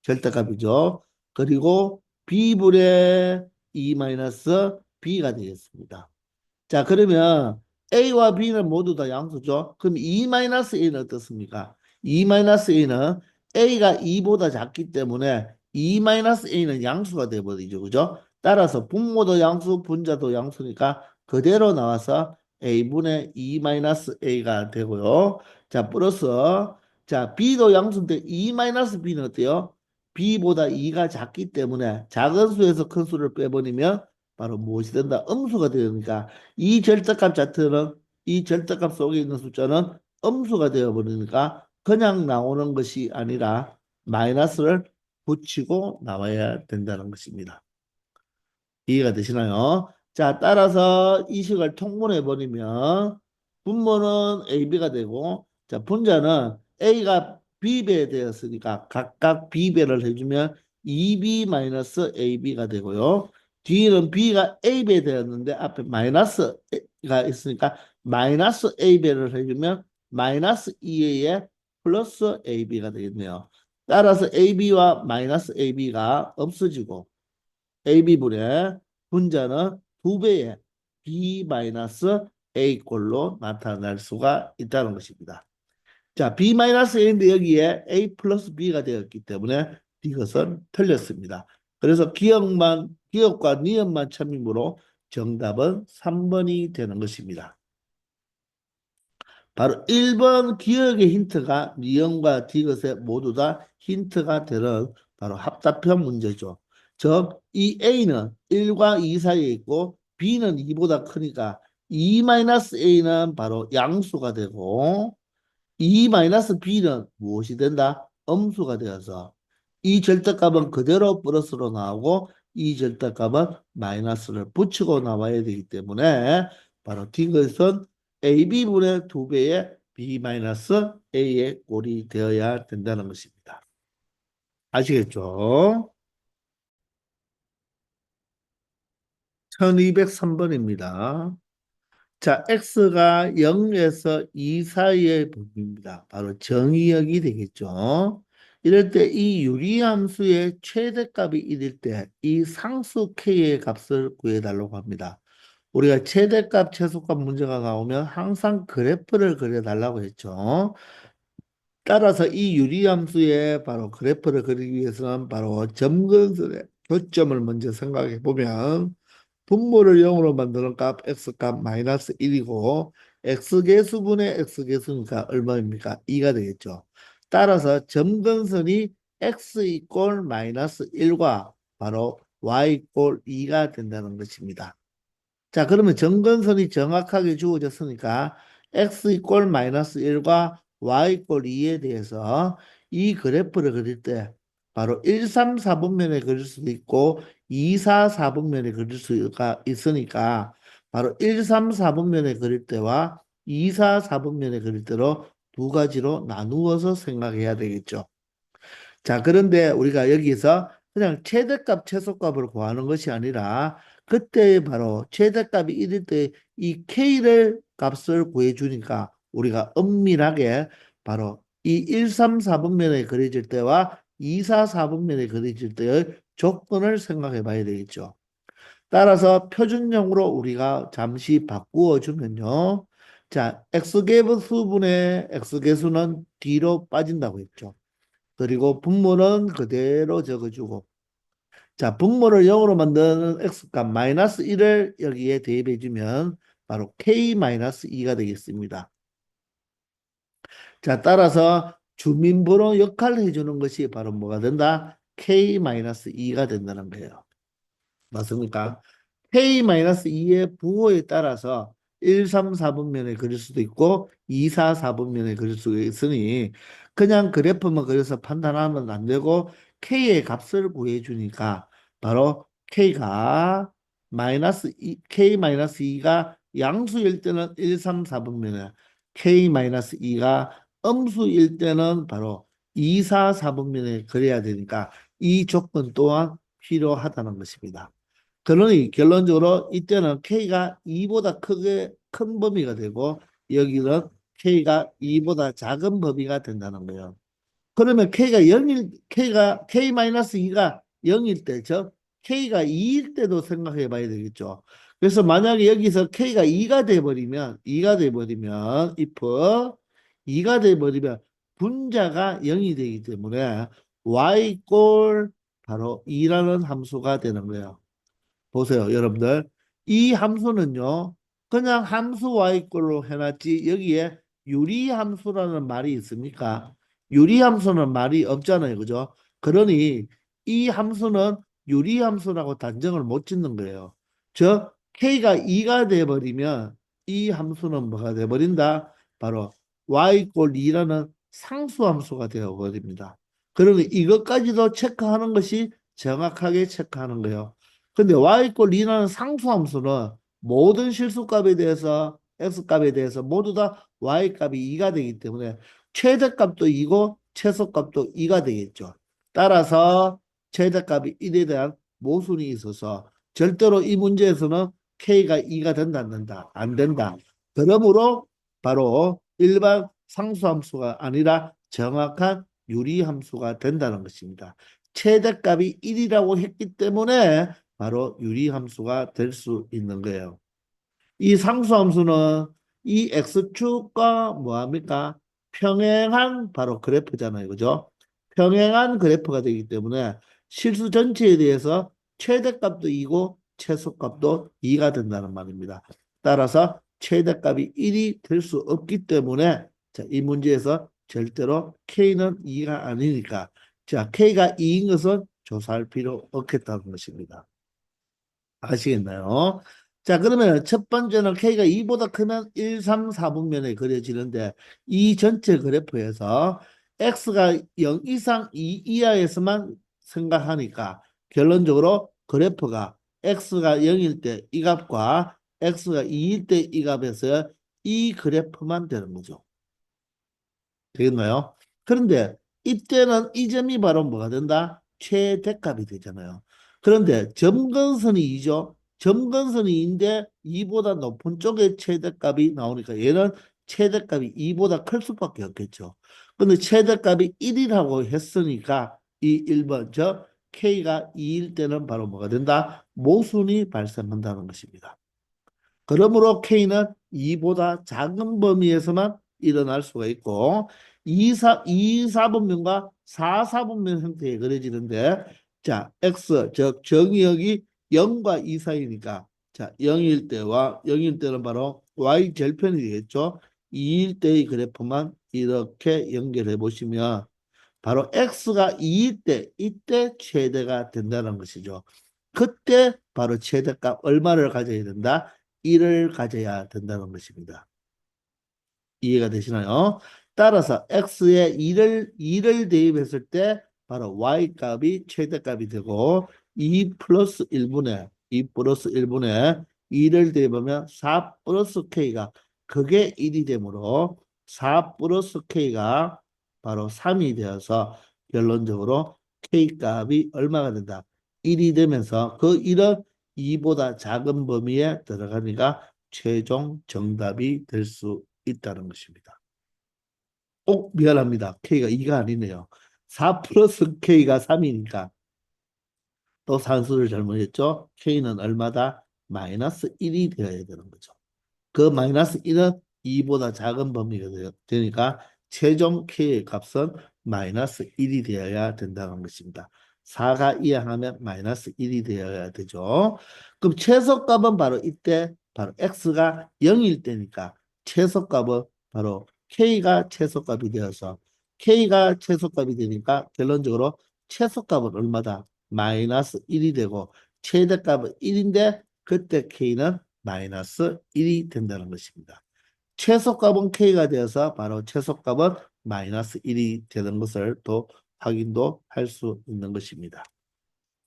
절대값이죠. 그리고 B분의 2-B가 되겠습니다. 자, 그러면 A와 B는 모두 다 양수죠. 그럼 2-A는 어떻습니까? 2-A는 A가 2보다 작기 때문에 2-A는 양수가 되어버리죠. 그죠? 따라서 분모도 양수, 분자도 양수니까 그대로 나와서 A분의 2-A가 되고요. 자, 플러스 자, B도 양수인데 2-B는 어때요? B보다 2가 작기 때문에 작은 수에서 큰 수를 빼버리면 바로 무엇이 된다? 음수가 되니까 이 절대값 자체는 이 절대값 속에 있는 숫자는 음수가 되어버리니까 그냥 나오는 것이 아니라 마이너스를 붙이고 나와야 된다는 것입니다. 이해가 되시나요? 자, 따라서 이 식을 통분해 버리면 분모는 AB가 되고 자, 분자는 A가 B배 되었으니까 각각 B배를 해주면 2B-AB가 되고요. 뒤는 B가 A배 되었는데 앞에 마이너스가 있으니까 마이너스 A배를 해주면 마이너스 2A에 플러스 AB가 되겠네요. 따라서 AB와 마이너스 AB가 없어지고 AB분의 분자는 2배의 B-A꼴로 나타날 수가 있다는 것입니다. 자, B-A인데 여기에 A 플러스 B가 되었기 때문에 이것은 틀렸습니다. 그래서 기억과 니은만 참이므로 정답은 3번이 되는 것입니다. 바로 1번 기억의 힌트가 니은과 디귿에 모두 다 힌트가 되는 바로 합답형 문제죠. 즉, 이 A는 1과 2 사이에 있고 B는 2보다 크니까 2-A는 바로 양수가 되고 2-B는 무엇이 된다? 음수가 되어서 이 절대값은 그대로 플러스로 나오고 이 절대값은 마이너스를 붙이고 나와야 되기 때문에 바로 디귿은 AB분의 2배의 B-A의 꼴이 되어야 된다는 것입니다. 아시겠죠? 1203번입니다. 자, x가 0에서 2 사이의 범위입니다. 바로 정의역이 되겠죠. 이럴 때 이 유리함수의 최대값이 1일 때 이 상수 k의 값을 구해달라고 합니다. 우리가 최대값, 최소값 문제가 나오면 항상 그래프를 그려달라고 했죠. 따라서 이 유리함수의 바로 그래프를 그리기 위해서는 바로 점근선의 교점을 먼저 생각해 보면 분모를 0으로 만드는 값 x값 마이너스 1이고 x개수분의 x개수니까 얼마입니까? 2가 되겠죠. 따라서 점근선이 x 이꼴 마이너스 1과 바로 y 이꼴 2가 된다는 것입니다. 자, 그러면 점근선이 정확하게 주어졌으니까 x 이꼴 마이너스 1과 y 이꼴 2에 대해서 이 그래프를 그릴 때 바로 1, 3, 4분면에 그릴 수도 있고 2, 4, 4분면에 그릴 수가 있으니까 바로 1, 3, 4분면에 그릴 때와 2, 4, 4분면에 그릴 때로 두 가지로 나누어서 생각해야 되겠죠. 자, 그런데 우리가 여기서 그냥 최대값, 최소값을 구하는 것이 아니라 그때 바로 최대값이 1일 때 이 K를 값을 구해주니까 우리가 엄밀하게 바로 이 1, 3, 4분면에 그려질 때와 2, 4, 4분면에 그려질 때의 조건을 생각해 봐야 되겠죠. 따라서 표준형으로 우리가 잠시 바꾸어 주면요. 자, X개분 수분의 X개수는 뒤로 빠진다고 했죠. 그리고 분모는 그대로 적어주고. 자, 분모를 0으로 만드는 X값 마이너스 1을 여기에 대입해주면 바로 K-2가 되겠습니다. 자, 따라서 주민번호 역할을 해주는 것이 바로 뭐가 된다? K-2가 된다는 거예요. 맞습니까? K-2의 부호에 따라서 1, 3, 4분면에 그릴 수도 있고 2, 4, 4분면에 그릴 수 있으니 그냥 그래프만 그려서 판단하면 안 되고 K의 값을 구해주니까 바로 K-2가 양수일 때는 1, 3, 4분면에 K-2가 음수일 때는 바로 2, 4, 4분면에 그려야 되니까 이 조건 또한 필요하다는 것입니다. 그러니 결론적으로 이때는 K가 2보다 큰 범위가 되고 여기는 K가 2보다 작은 범위가 된다는 거예요. 그러면 K-2가 0일 때, 즉 K가 2일 때도 생각해 봐야 되겠죠. 그래서 만약에 여기서 K가 2가 돼버리면 if 2가 돼버리면 분자가 0이 되기 때문에 y 꼴 바로 2라는 함수가 되는 거예요. 보세요, 여러분들. 이 함수는요, 그냥 함수 y꼴로 해놨지, 여기에 유리함수라는 말이 있습니까? 유리함수는 말이 없잖아요. 그죠? 그러니 이 함수는 유리함수라고 단정을 못 짓는 거예요. 즉, k가 2가 돼버리면 이 함수는 뭐가 돼버린다? 바로 y꼴 2라는 상수함수가 되어버립니다. 그러니 이것까지도 체크하는 것이 정확하게 체크하는 거예요. 근데 y꼴 2라는 상수함수는 모든 실수값에 대해서 x값에 대해서 모두 다 y값이 2가 되기 때문에 최대값도 2고 최소값도 2가 되겠죠. 따라서 최대값이 1에 대한 모순이 있어서 절대로 이 문제에서는 k가 2가 된다 안 된다? 안 된다. 그러므로 바로 일반 상수함수가 아니라 정확한 유리함수가 된다는 것입니다. 최대값이 1이라고 했기 때문에 바로 유리함수가 될 수 있는 거예요. 이 상수함수는 이 x축과 뭐합니까? 평행한 바로 그래프잖아요. 그죠? 평행한 그래프가 되기 때문에 실수 전체에 대해서 최대값도 2고 최소값도 2가 된다는 말입니다. 따라서 최대값이 1이 될 수 없기 때문에 자, 이 문제에서 절대로 K는 2가 아니니까 자, K가 2인 것은 조사할 필요 없겠다는 것입니다. 아시겠나요? 자, 그러면 첫 번째는 K가 2보다 크면 1, 3, 4분면에 그려지는데 이 전체 그래프에서 X가 0 이상 2 이하에서만 생각하니까 결론적으로 그래프가 X가 0일 때 이 값과 X가 2일 때 이 값에서 이 그래프만 되는 거죠. 되겠나요? 그런데 이때는 이 점이 바로 뭐가 된다? 최대값이 되잖아요. 그런데 점근선이 2죠. 점근선이 2인데 2보다 높은 쪽에 최대값이 나오니까 얘는 최대값이 2보다 클 수밖에 없겠죠. 근데 최대값이 1이라고 했으니까 이 1번 저 K가 2일 때는 바로 뭐가 된다? 모순이 발생한다는 것입니다. 그러므로 K는 2보다 작은 범위에서만 일어날 수가 있고 2, 4분면과 4, 4분면 형태에 그려지는데 자, X, 즉 정의역이 0과 2 사이니까 자, 0일 때와 0일 때는 바로 Y 절편이 되겠죠. 2일 때의 그래프만 이렇게 연결해 보시면 바로 X가 2일 때 이때 최대가 된다는 것이죠. 그때 바로 최대값 얼마를 가져야 된다? 1을 가져야 된다는 것입니다. 이해가 되시나요? 따라서 x에 2를 대입했을 때 바로 y값이 최대값이 되고 2 플러스 1분의 2를 대입하면 4 플러스 k가 그게 1이 되므로 4 플러스 k가 바로 3이 되어서 결론적으로 k값이 얼마가 된다? 1이 되면서 그 1은 2보다 작은 범위에 들어가니까 최종 정답이 될 수 있다는 것입니다. 미안합니다. K가 2가 아니네요. 4 플러스 K가 3이니까 또 산수를 잘못했죠. K는 얼마다? 마이너스 1이 되어야 되는 거죠. 그 마이너스 1은 2보다 작은 범위가 되니까 최종 K의 값은 마이너스 1이 되어야 된다는 것입니다. 4가 이하하면 마이너스 1이 되어야 되죠. 그럼 최소값은 바로 이때 바로 X가 0일 때니까 최소값은 바로 K가 최소값이 되어서 K가 최소값이 되니까 결론적으로 최소값은 얼마다? 마이너스 1이 되고 최대값은 1인데 그때 K는 마이너스 1이 된다는 것입니다. 최소값은 K가 되어서 바로 최소값은 마이너스 1이 되는 것을 또 확인도 할 수 있는 것입니다.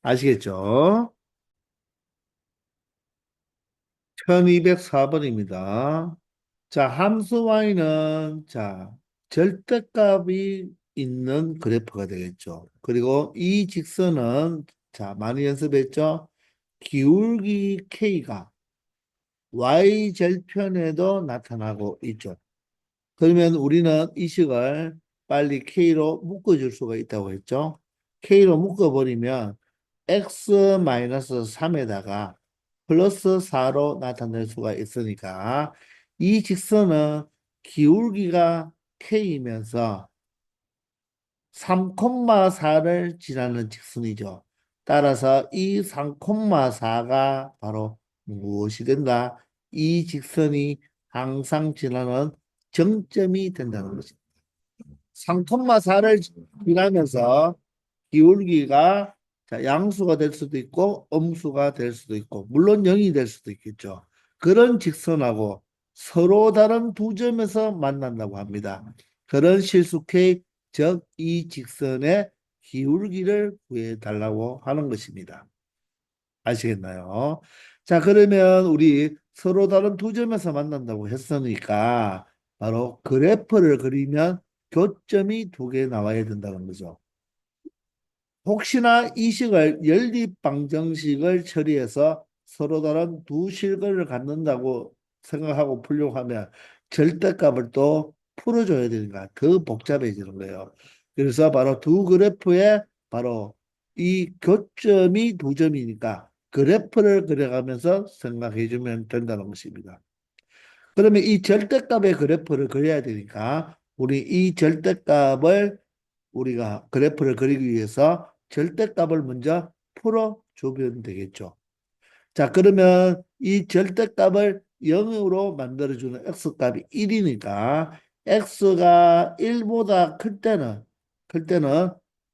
아시겠죠? 1204번입니다. 자, 함수 y는 자, 절대값이 있는 그래프가 되겠죠. 그리고 이 직선은 자, 많이 연습했죠? 기울기 K가 y절편에도 나타나고 있죠. 그러면 우리는 이 식을 빨리 K로 묶어줄 수가 있다고 했죠. K로 묶어버리면 x-3에다가 플러스 4로 나타낼 수가 있으니까 이 직선은 기울기가 K이면서 3,4를 지나는 직선이죠. 따라서 이 3,4가 바로 무엇이 된다? 이 직선이 항상 지나는 정점이 된다는 것입니다. 3,4를 지나면서 기울기가 자, 양수가 될 수도 있고 음수가 될 수도 있고 물론 0이 될 수도 있겠죠. 그런 직선하고 서로 다른 두 점에서 만난다고 합니다. 그런 실수K 즉 이 직선의 기울기를 구해달라고 하는 것입니다. 아시겠나요? 자, 그러면 우리 서로 다른 두 점에서 만난다고 했으니까 바로 그래프를 그리면 교점이 두 개 나와야 된다는 거죠. 혹시나 이 식을 연립방정식을 처리해서 서로 다른 두 실근을 갖는다고 생각하고 풀려고 하면 절대값을 또 풀어줘야 되니까 더 복잡해지는 거예요. 그래서 바로 두 그래프에 바로 이 교점이 두 점이니까 그래프를 그려가면서 생각해 주면 된다는 것입니다. 그러면 이 절대값의 그래프를 그려야 되니까 우리 이 절대값을 우리가 그래프를 그리기 위해서 절대값을 먼저 풀어주면 되겠죠. 자, 그러면 이 절대값을 0으로 만들어주는 x값이 1이니까 x가 1보다 클 때는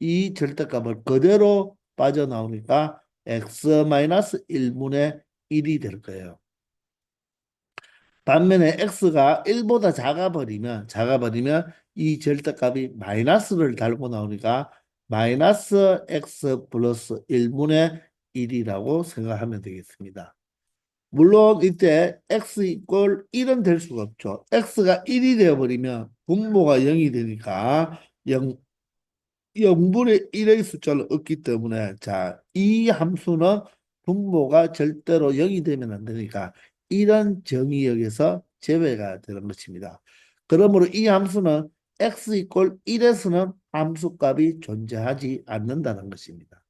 이 절대값을 그대로 빠져나오니까 x-1분의 1이 될 거예요. 반면에 x가 1보다 작아버리면 이 절대값이 마이너스를 달고 나오니까 마이너스 x 플러스 1분의 1이라고 생각하면 되겠습니다. 물론 이때 x 이꼴 1은 될 수가 없죠. x가 1이 되어버리면 분모가 0이 되니까 0분의 1의 숫자를 얻기 때문에 자, 이 함수는 분모가 절대로 0이 되면 안 되니까 이런 정의역에서 제외가 되는 것입니다. 그러므로 이 함수는 x 이꼴 1에서는 함수값이 존재하지 않는다는 것입니다.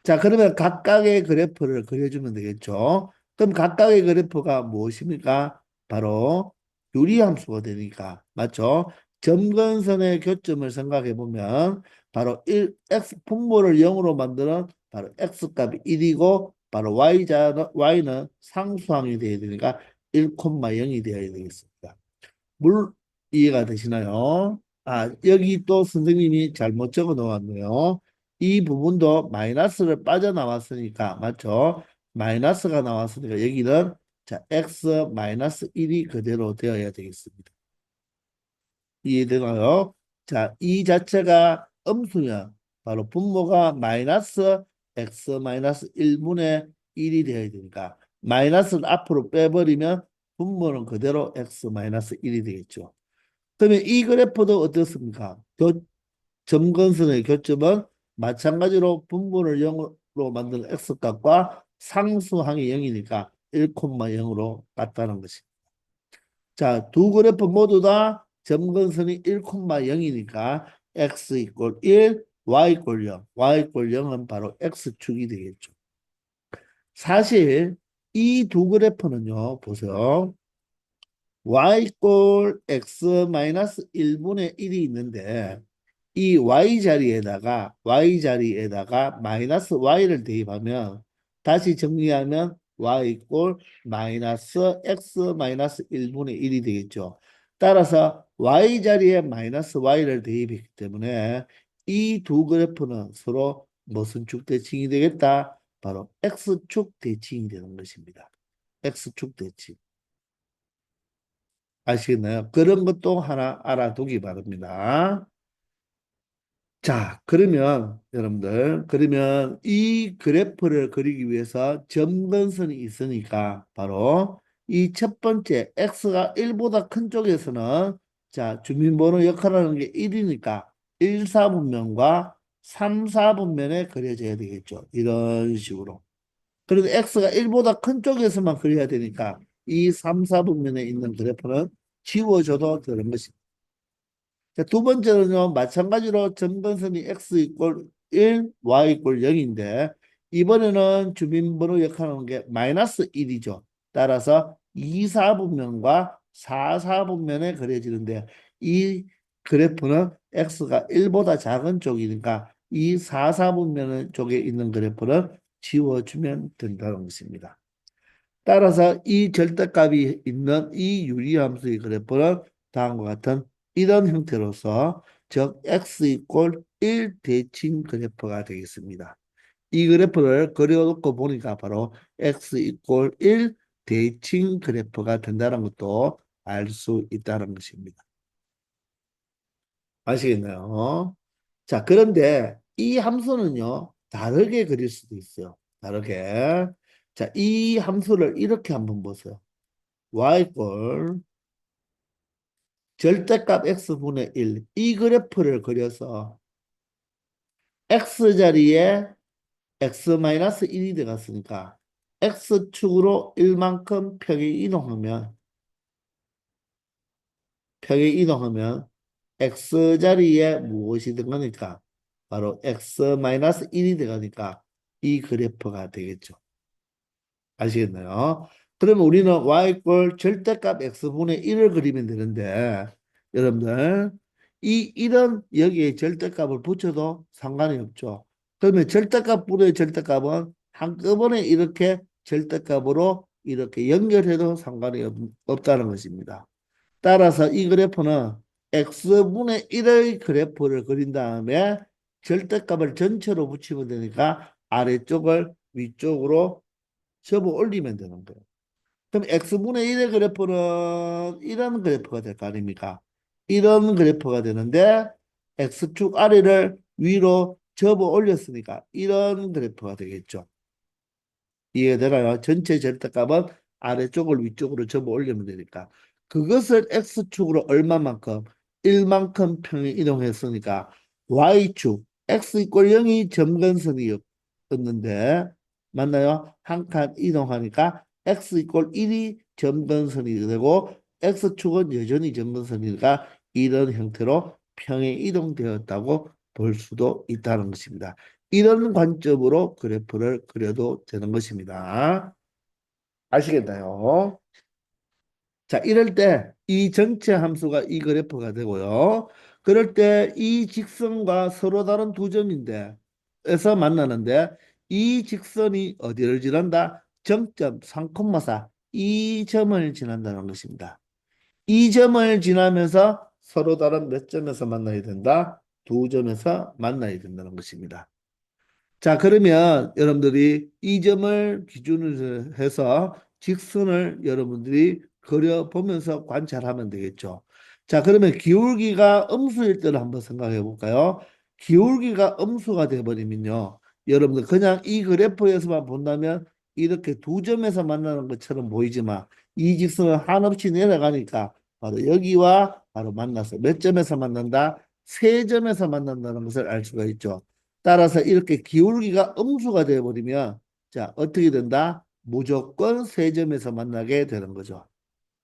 자, 그러면 각각의 그래프를 그려주면 되겠죠. 그럼 각각의 그래프가 무엇입니까? 바로 유리함수가 되니까, 맞죠? 점근선의 교점을 생각해 보면 바로 x 분모를 0으로 만드는 바로 x값이 1이고 바로 y는 상수항이 되어야 되니까 1,0이 되어야 되겠습니다. 물 이해가 되시나요? 아, 여기 또 선생님이 잘못 적어 놓았네요. 이 부분도 마이너스를 빠져나왔으니까, 맞죠? 마이너스가 나왔으니까 여기는 자, x 마이너스 1이 그대로 되어야 되겠습니다. 이해되나요? 자, 이 자체가 음수면 바로 분모가 마이너스 x 마이너스 1분의 1이 되어야 되니까 마이너스를 앞으로 빼버리면 분모는 그대로 x 마이너스 1이 되겠죠. 그러면 이 그래프도 어떻습니까? 점근선의 교점은 마찬가지로 분모를 0으로 만드는 x값과 상수항이 0이니까 1,0으로 같다는 것입니다. 자, 두 그래프 모두 다 점근선이 1,0이니까 x 이꼴 1, y 이꼴 0. y 이꼴 0은 바로 x축이 되겠죠. 사실 이 두 그래프는요, 보세요. y x 마이너스 1분의 1이 있는데 이 y 자리에다가 마이너스 y를 대입하면 다시 정리하면 y 마이너스 x 마이너스 1분의 1이 되겠죠. 따라서 y자리에 마이너스 y를 대입했기 때문에 이 두 그래프는 서로 무슨 축 대칭이 되겠다? 바로 x축 대칭이 되는 것입니다. x축 대칭. 아시겠나요? 그런 것도 하나 알아두기 바랍니다. 자, 그러면 여러분들, 그러면 이 그래프를 그리기 위해서 점근선이 있으니까 바로 이 첫 번째 x가 1보다 큰 쪽에서는 자, 주민번호 역할하는 게 1이니까 1, 4분면과 3, 4분면에 그려져야 되겠죠. 이런 식으로. 그리고 x가 1보다 큰 쪽에서만 그려야 되니까 이 3, 4분면에 있는 그래프는 지워줘도 되는 것입니다. 자, 두 번째는요, 마찬가지로 점근선이 x 이꼴 1, y 이꼴 0인데, 이번에는 주민번호 역할하는 게 마이너스 1이죠. 따라서 2, 4분면과 4, 4분면에 그려지는데, 이 그래프는 x가 1보다 작은 쪽이니까, 이 4, 4분면 쪽에 있는 그래프는 지워주면 된다는 것입니다. 따라서 이 절대값이 있는 이 유리함수의 그래프는 다음과 같은 이런 형태로서 즉 x 이꼴 1 대칭 그래프가 되겠습니다. 이 그래프를 그려놓고 보니까 바로 x 이꼴 1 대칭 그래프가 된다는 것도 알 수 있다는 것입니다. 아시겠나요? 자, 그런데 이 함수는요, 다르게 그릴 수도 있어요. 다르게. 자, 이 함수를 이렇게 한번 보세요. y꼴 절대값 x분의 1. 이 그래프를 그려서 x자리에 x-1이 들어갔으니까 x축으로 1만큼 평행 이동하면 x자리에 무엇이 들어가니까 바로 x-1이 들어가니까 이 그래프가 되겠죠. 아시겠나요? 그러면 우리는 y꼴 절대값 x분의 1을 그리면 되는데 여러분들 이 1은 여기에 절대값을 붙여도 상관이 없죠. 그러면 절대값분의 절대값은 한꺼번에 이렇게 절대값으로 이렇게 연결해도 상관이 없다는 것입니다. 따라서 이 그래프는 x분의 1의 그래프를 그린 다음에 절대값을 전체로 붙이면 되니까 아래쪽을 위쪽으로 접어 올리면 되는 거예요. 그럼 x분의 1의 그래프는 이런 그래프가 될 거 아닙니까? 이런 그래프가 되는데 x축 아래를 위로 접어 올렸으니까 이런 그래프가 되겠죠. 이해되나요? 전체 절대값은 아래쪽을 위쪽으로 접어 올리면 되니까 그것을 x축으로 얼마만큼? 1만큼 평행 이동했으니까 y축 x 이꼴 0이 점근선이었는데 맞나요? 한 칸 이동하니까 x 이꼴 1이 점근선이 되고 x축은 여전히 점근선이니까 이런 형태로 평행 이동되었다고 볼 수도 있다는 것입니다. 이런 관점으로 그래프를 그려도 되는 것입니다. 아시겠나요? 자, 이럴 때 이 전체 함수가 이 그래프가 되고요. 그럴 때 이 직선과 서로 다른 두 점인데 에서 만나는데 이 직선이 어디를 지난다? 정점 3,4 이 점을 지난다는 것입니다. 이 점을 지나면서 서로 다른 몇 점에서 만나야 된다? 두 점에서 만나야 된다는 것입니다. 자, 그러면 여러분들이 이 점을 기준으로 해서 직선을 여러분들이 그려보면서 관찰하면 되겠죠. 자, 그러면 기울기가 음수일 때를 한번 생각해 볼까요? 기울기가 음수가 되어버리면요. 여러분들 그냥 이 그래프에서만 본다면 이렇게 두 점에서 만나는 것처럼 보이지만 이 직선은 한없이 내려가니까 바로 여기와 바로 만나서 몇 점에서 만난다? 세 점에서 만난다는 것을 알 수가 있죠. 따라서 이렇게 기울기가 음수가 되어버리면 자 어떻게 된다? 무조건 세 점에서 만나게 되는 거죠.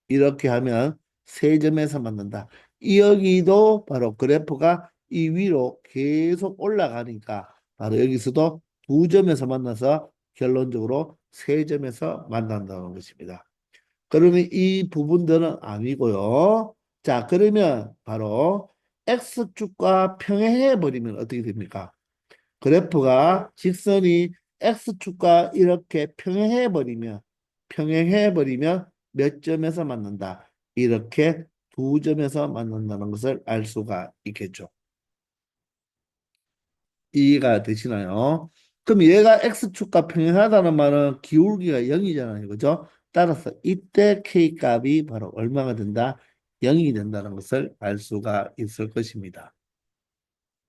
이렇게 하면 세 점에서 만난다. 여기도 바로 그래프가 이 위로 계속 올라가니까 바로 여기서도 두 점에서 만나서 결론적으로 세 점에서 만난다는 것입니다. 그러면 이 부분들은 아니고요. 자, 그러면 바로 X축과 평행해 버리면 어떻게 됩니까? 그래프가 직선이 X축과 이렇게 평행해 버리면 몇 점에서 만난다. 이렇게 두 점에서 만난다는 것을 알 수가 있겠죠. 이해가 되시나요? 그럼 얘가 X축과 평행하다는 말은 기울기가 0이잖아요. 그죠? 따라서 이때 K 값이 바로 얼마가 된다? 0이 된다는 것을 알 수가 있을 것입니다.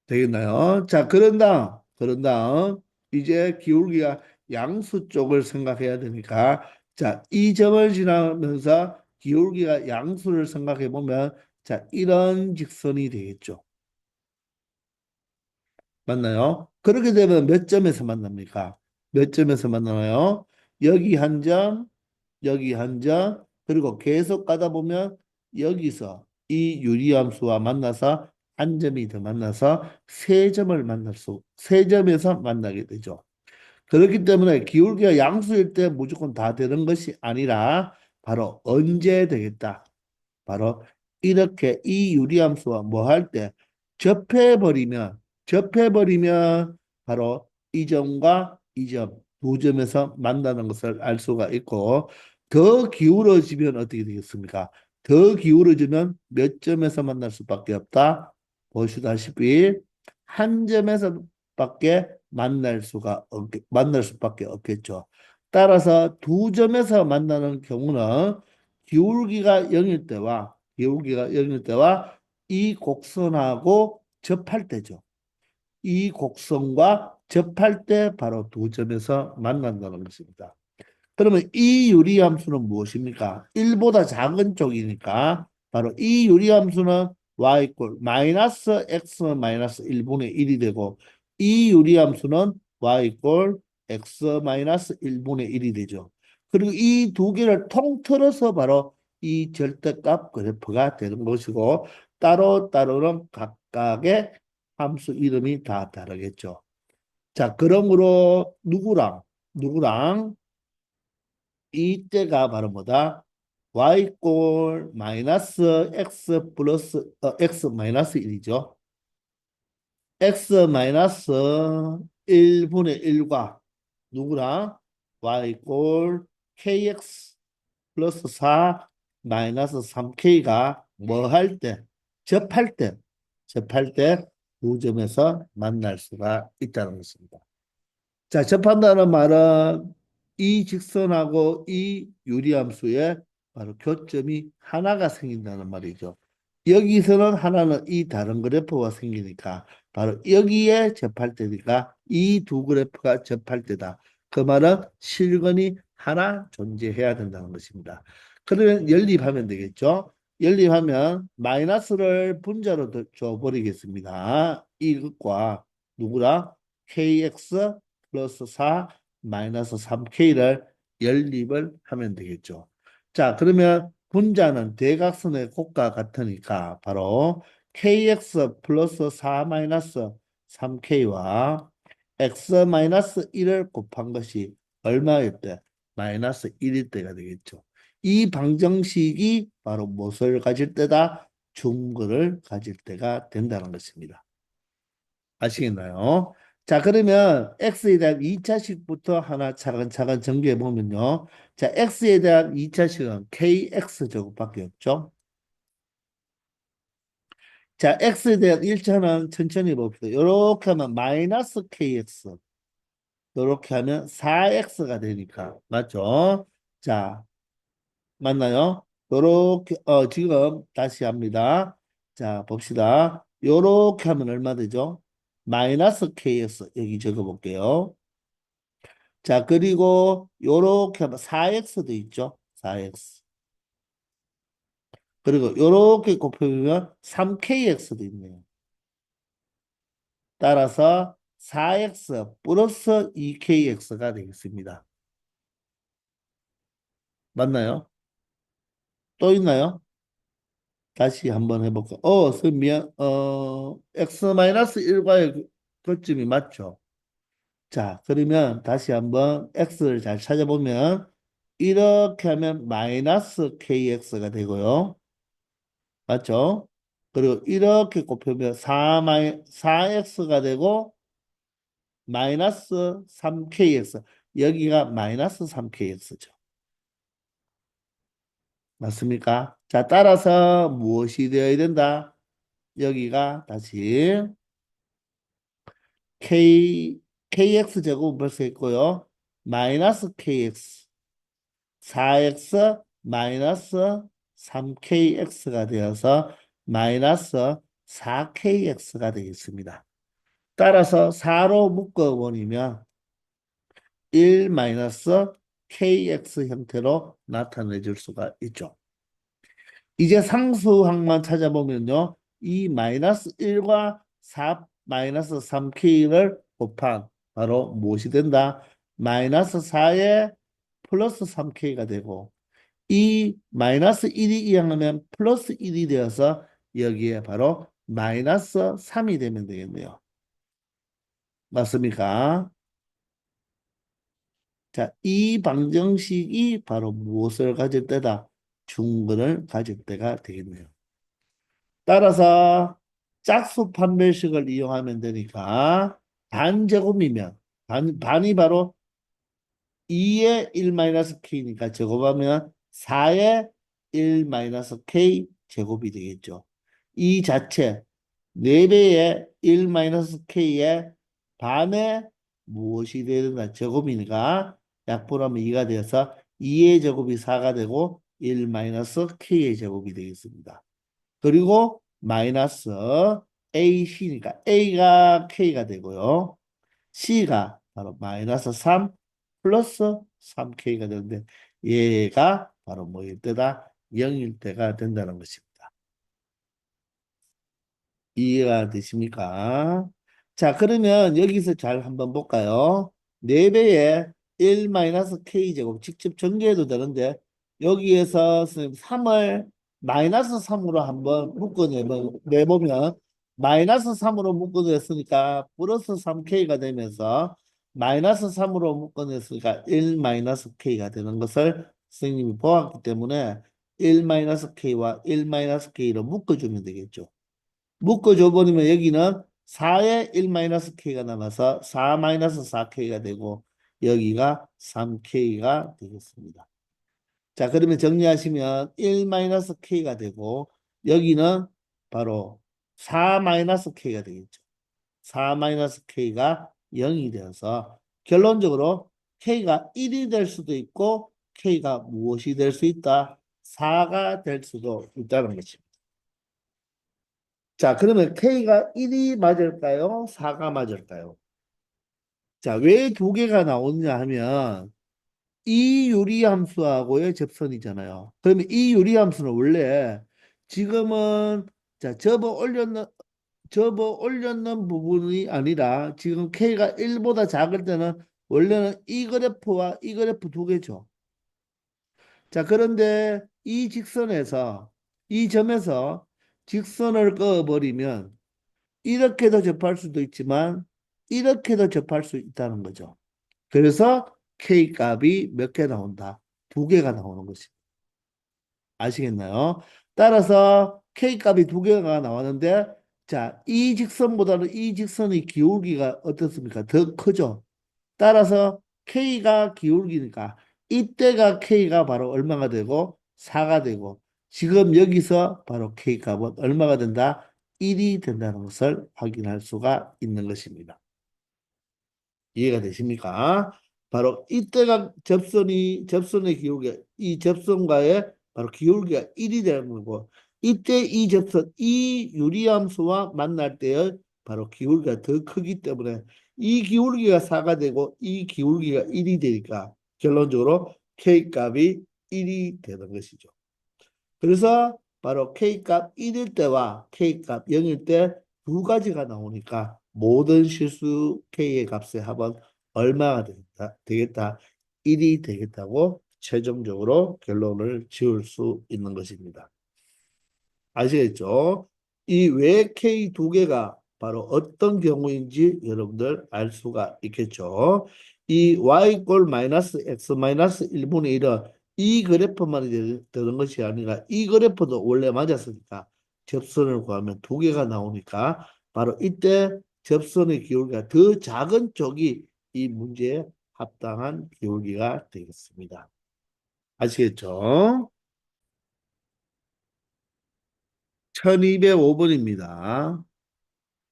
되겠나요? 자, 그런 다음, 이제 기울기가 양수 쪽을 생각해야 되니까, 자, 이 점을 지나면서 기울기가 양수를 생각해 보면, 자, 이런 직선이 되겠죠. 맞나요? 그렇게 되면 몇 점에서 만납니까? 몇 점에서 만나나요? 여기 한 점, 여기 한 점, 그리고 계속 가다 보면 여기서 이 유리함수와 만나서 한 점이 더 만나서 세 점에서 만나게 되죠. 그렇기 때문에 기울기가 양수일 때 무조건 다 되는 것이 아니라 바로 언제 되겠다. 바로 이렇게 이 유리함수와 뭐 할 때 접해버리면 바로 이 점과 이 점, 두 점에서 만나는 것을 알 수가 있고 더 기울어지면 어떻게 되겠습니까? 더 기울어지면 몇 점에서 만날 수밖에 없다. 보시다시피 한 점에서밖에 만날 수밖에 없겠죠. 따라서 두 점에서 만나는 경우는 기울기가 0일 때와 이 곡선하고 접할 때죠. 이 곡선과 접할 때 바로 두 점에서 만난다는 것입니다. 그러면 이 유리함수는 무엇입니까? 1보다 작은 쪽이니까 바로 이 유리함수는 y 이꼴 마이너스 x 마이너스 1분의 1이 되고 이 유리함수는 y 이꼴 x 마이너스 1분의 1이 되죠. 그리고 이 두 개를 통틀어서 바로 이 절대값 그래프가 되는 것이고 따로따로는 각각의 함수 이름이 다 다르겠죠. 자, 그러므로 누구랑 이때가 바로 뭐다? y꼴 마이너스 x 플러스 x 마이너스 1이죠. x 마이너스 1분의 1과 누구랑 y꼴 kx 플러스 4 마이너스 3k가 뭐 할 때? 접할 때 접할 때 두 점에서 만날 수가 있다는 것입니다. 자, 접한다는 말은 이 직선하고 이 유리함수의 바로 교점이 하나가 생긴다는 말이죠. 여기서는 하나는 이 다른 그래프가 생기니까 바로 여기에 접할 때니까 이 두 그래프가 접할 때다. 그 말은 실근이 하나 존재해야 된다는 것입니다. 그러면 연립하면 되겠죠. 연립하면 마이너스를 분자로 줘버리겠습니다. 이것과 누구랑 kx 플러스 4 마이너스 3K를 연립을 하면 되겠죠. 자, 그러면 분자는 대각선의 곱과 같으니까 바로 KX 플러스 4 마이너스 3K와 X 마이너스 1을 곱한 것이 얼마일 때? 마이너스 1일 때가 되겠죠. 이 방정식이 바로 무엇을 가질 때다? 중근을 가질 때가 된다는 것입니다. 아시겠나요? 자, 그러면 x에 대한 2차식부터 하나 차근차근 정리해 보면요. 자, x에 대한 2차식은 kx 제곱밖에 없죠. 자, x에 대한 1차는 천천히 봅시다. 이렇게 하면 마이너스 kx, 이렇게 하면 4x가 되니까 맞죠? 자, 맞나요? 요렇게 지금 다시 합니다. 자, 봅시다. 요렇게 하면 얼마 되죠? 마이너스 kx 여기 적어 볼게요. 자, 그리고 요렇게 하면 4x도 있죠. 4x. 그리고 요렇게 곱해보면 3kx도 있네요. 따라서 4x 플러스 2kx가 되겠습니다. 맞나요? 또 있나요? 다시 한번 해볼까? 선미야, x-1과의 교점이 맞죠? 자, 그러면 다시 한번 x를 잘 찾아보면 이렇게 하면 마이너스 kx가 되고요. 맞죠? 그리고 이렇게 곱하면 4x가 되고 마이너스 3kx. 여기가 마이너스 3kx죠. 맞습니까? 자, 따라서 무엇이 되어야 된다? 여기가 다시 kx 제곱은 벌써 있고요. 마이너스 kx, 4x 마이너스 3kx가 되어서 마이너스 4kx가 되겠습니다. 따라서 4로 묶어버리면 1 마이너스 kx 형태로 나타내 줄 수가 있죠. 이제 상수항만 찾아보면요. 이 마이너스 1과 4 마이너스 3k를 곱한 바로 무엇이 된다? 마이너스 4에 플러스 3k가 되고 이 마이너스 1이 이항하면 플러스 1이 되어서 여기에 바로 마이너스 3이 되면 되겠네요. 맞습니까? 자, 이 방정식이 바로 무엇을 가질 때다? 중근을 가질 때가 되겠네요. 따라서 짝수 판별식을 이용하면 되니까 반제곱이면 반이 바로 2의 1-k니까 제곱하면 4의 1-k 제곱이 되겠죠. 이 자체 4배의 1-k의 반에 무엇이 되는가? 제곱이니까 약분하면 2가 되어서 2의 제곱이 4가 되고 1-k의 제곱이 되겠습니다. 그리고 마이너스 AC니까 A가 K가 되고요. C가 바로 마이너스 3 플러스 3K가 되는데 얘가 바로 뭐일 때다? 0일 때가 된다는 것입니다. 이해가 되십니까? 자, 그러면 여기서 잘 한번 볼까요? 4배의 1-K제곱 직접 전개해도 되는데 여기에서 선생님 3을 마이너스 3으로 한번 내보면 마이너스 3으로 묶어냈으니까 플러스 3K가 되면서 마이너스 3으로 묶어냈으니까 1-K가 되는 것을 선생님이 보았기 때문에 1-K와 1-K로 묶어주면 되겠죠. 묶어줘 버리면 여기는 4에 1-k가 남아서 4-4k가 되고 여기가 3k가 되겠습니다. 자, 그러면 정리하시면 1-k가 되고 여기는 바로 4-k가 되겠죠. 4-k가 0이 되어서 결론적으로 k가 1이 될 수도 있고 k가 무엇이 될 수 있다? 4가 될 수도 있다는 것입니다. 자, 그러면 K가 1이 맞을까요? 4가 맞을까요? 자, 왜 두 개가 나오느냐 하면 이 유리함수하고의 접선이잖아요. 그러면 이 유리함수는 원래 지금은 자, 접어 올렸는 부분이 아니라 지금 K가 1보다 작을 때는 원래는 이 그래프와 이 그래프 두 개죠. 자, 그런데 이 직선에서 이 점에서 직선을 그어버리면 이렇게도 접할 수도 있지만 이렇게도 접할 수 있다는 거죠. 그래서 K 값이 몇 개 나온다? 두 개가 나오는 것입니다. 아시겠나요? 따라서 K 값이 두 개가 나왔는데 자, 이 직선보다는 이 직선의 기울기가 어떻습니까? 더 크죠? 따라서 K가 기울기니까 이때가 K가 바로 얼마가 되고 4가 되고 지금 여기서 바로 K 값은 얼마가 된다? 1이 된다는 것을 확인할 수가 있는 것입니다. 이해가 되십니까? 바로 이때가 접선의 기울기, 이 접선과의 바로 기울기가 1이 되는 거고 이때 이 접선, 이 유리함수와 만날 때의 바로 기울기가 더 크기 때문에 이 기울기가 4가 되고 이 기울기가 1이 되니까 결론적으로 K값이 1이 되는 것이죠. 그래서 바로 K값 1일 때와 K값 0일 때 두 가지가 나오니까 모든 실수 K의 값의 합은 얼마가 되겠다? 1이 되겠다고 최종적으로 결론을 지을 수 있는 것입니다. 아시겠죠? 이 왜 K 두 개가 바로 어떤 경우인지 여러분들 알 수가 있겠죠? 이 y 마이너스 x 마이너스 1분의 1은 이 그래프만 이제 되는 것이 아니라 이 그래프도 원래 맞았으니까 접선을 구하면 두 개가 나오니까 바로 이때 접선의 기울기가 더 작은 쪽이 이 문제에 합당한 기울기가 되겠습니다. 아시겠죠? 1205번입니다.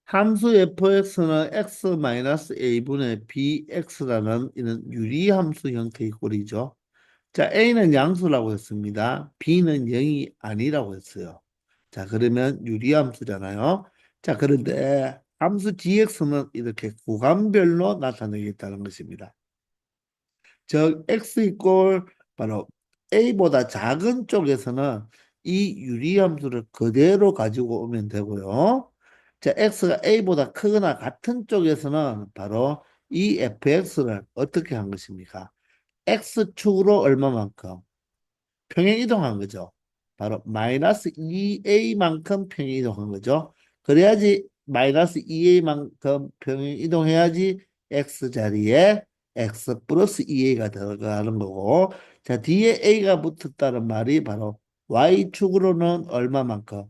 함수 fx는 x-a분의 bx라는 이는 유리함수 형태의 꼴이죠. 자, A는 양수라고 했습니다. B는 0이 아니라고 했어요. 자, 그러면 유리함수잖아요. 자, 그런데 함수 gx는 이렇게 구간별로 나타내겠다는 것입니다. 즉, x 이꼴 바로 A보다 작은 쪽에서는 이 유리함수를 그대로 가지고 오면 되고요. 자, x가 A보다 크거나 같은 쪽에서는 바로 이 fx를 어떻게 한 것입니까? x축으로 얼마만큼? 평행 이동한 거죠. 바로 마이너스 2a만큼 평행 이동한 거죠. 그래야지 마이너스 2a만큼 평행 이동해야지 x 자리에 x 플러스 2a가 들어가는 거고, 자, 뒤에 a가 붙었다는 말이 바로 y축으로는 얼마만큼?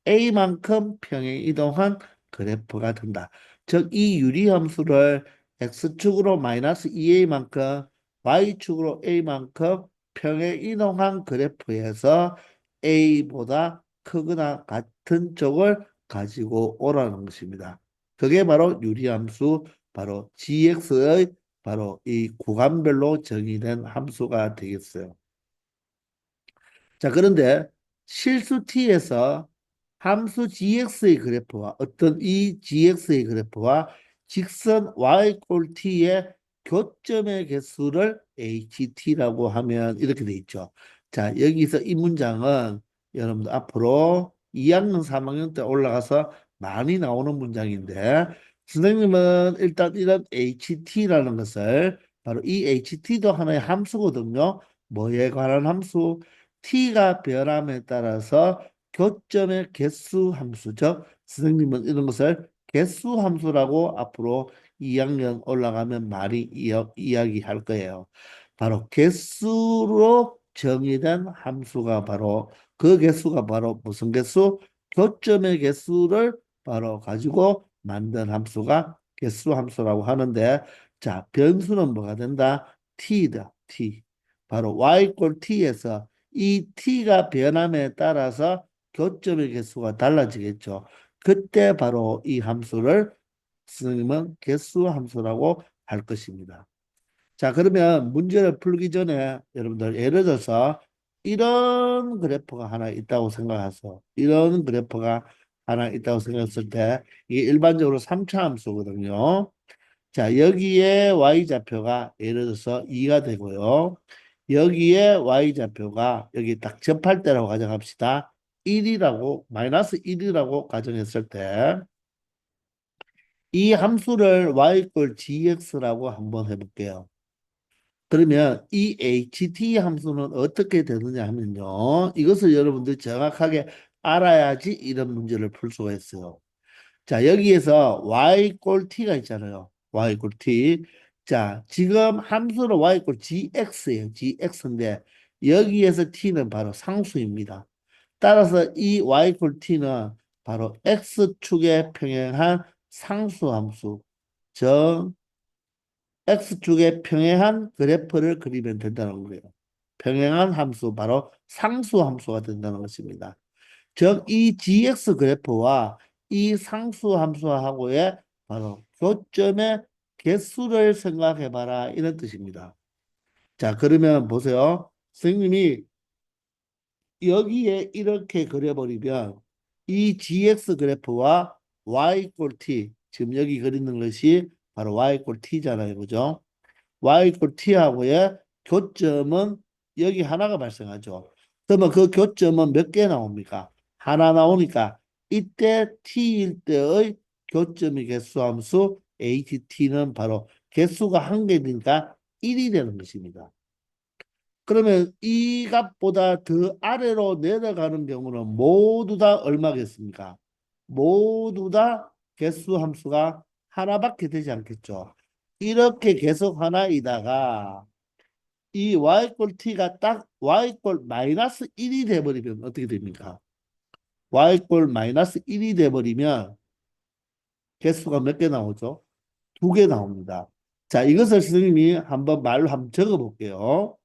a만큼 평행 이동한 그래프가 된다. 즉, 이 유리함수를 x축으로 마이너스 2a만큼 y축으로 a만큼 평행 이동한 그래프에서 A보다 크거나 같은 쪽을 가지고 오라는 것입니다. 그게 바로 유리함수, 바로 GX의 바로 이 구간별로 정의된 함수가 되겠어요. 자, 그런데 실수 t에서 함수 gx의 그래프와 어떤 이 gx의 그래프와 직선 y 꼴 t의 교점의 개수를 ht라고 하면 이렇게 돼 있죠. 자, 여기서 이 문장은 여러분들 앞으로 2학년, 3학년 때 올라가서 많이 나오는 문장인데, 선생님은 일단 이런 ht라는 것을 바로 이 ht도 하나의 함수거든요. 뭐에 관한 함수? t가 변함에 따라서 교점의 개수 함수죠. 선생님은 이런 것을 개수 함수라고 앞으로 2학년 올라가면 많이 이야기할 거예요. 바로 개수로 정의된 함수가 바로 그 개수가 바로 무슨 개수? 교점의 개수를 바로 가지고 만든 함수가 개수 함수라고 하는데, 자, 변수는 뭐가 된다? t다. t. 바로 y 꼴 t에서 이 t가 변함에 따라서 교점의 개수가 달라지겠죠. 그때 바로 이 함수를 선생님은 개수 함수라고 할 것입니다. 자, 그러면 문제를 풀기 전에 여러분들 예를 들어서 이런 그래프가 하나 있다고 생각해서 이런 그래프가 하나 있다고 생각했을 때 이게 일반적으로 3차 함수거든요. 자, 여기에 y좌표가 예를 들어서 2가 되고요. 여기에 y좌표가 여기 딱 접할 때라고 가정합시다. 1이라고, 마이너스 1이라고 가정했을 때, 이 함수를 y 꼴 gx라고 한번 해볼게요. 그러면 이 ht 함수는 어떻게 되느냐 하면요. 이것을 여러분들이 정확하게 알아야지 이런 문제를 풀 수가 있어요. 자, 여기에서 y 꼴 t가 있잖아요. y 꼴 t. 자, 지금 함수는 y 꼴 gx예요. gx인데 여기에서 t는 바로 상수입니다. 따라서 이 y 꼴 t는 바로 x축에 평행한 상수함수. 즉 x축에 평행한 그래프를 그리면 된다는 거예요. 평행한 함수, 바로 상수함수가 된다는 것입니다. 즉, 이 gx 그래프와 이 상수함수하고의 바로 교점의 개수를 생각해봐라, 이런 뜻입니다. 자, 그러면 보세요. 선생님이 여기에 이렇게 그려버리면 이 gx 그래프와 y 꼴 t, 지금 여기 그리는 것이 바로 y 꼴 t잖아요. 그죠? y t하고의 교점은 여기 하나가 발생하죠. 그러면 그 교점은 몇 개 나옵니까? 하나 나오니까 이때 t일 때의 교점의 개수함수 ht는 바로 개수가 한 개니까 1이 되는 것입니다. 그러면 이 값보다 더 아래로 내려가는 경우는 모두 다 얼마겠습니까? 모두 다 개수 함수가 하나밖에 되지 않겠죠. 이렇게 계속 하나이다가 이 y꼴 t가 딱 y꼴 마이너스 1이 돼버리면 어떻게 됩니까? y꼴 마이너스 1이 돼버리면 개수가 몇 개 나오죠? 두 개 나옵니다. 자, 이것을 선생님이 한번 말로 한번 적어볼게요.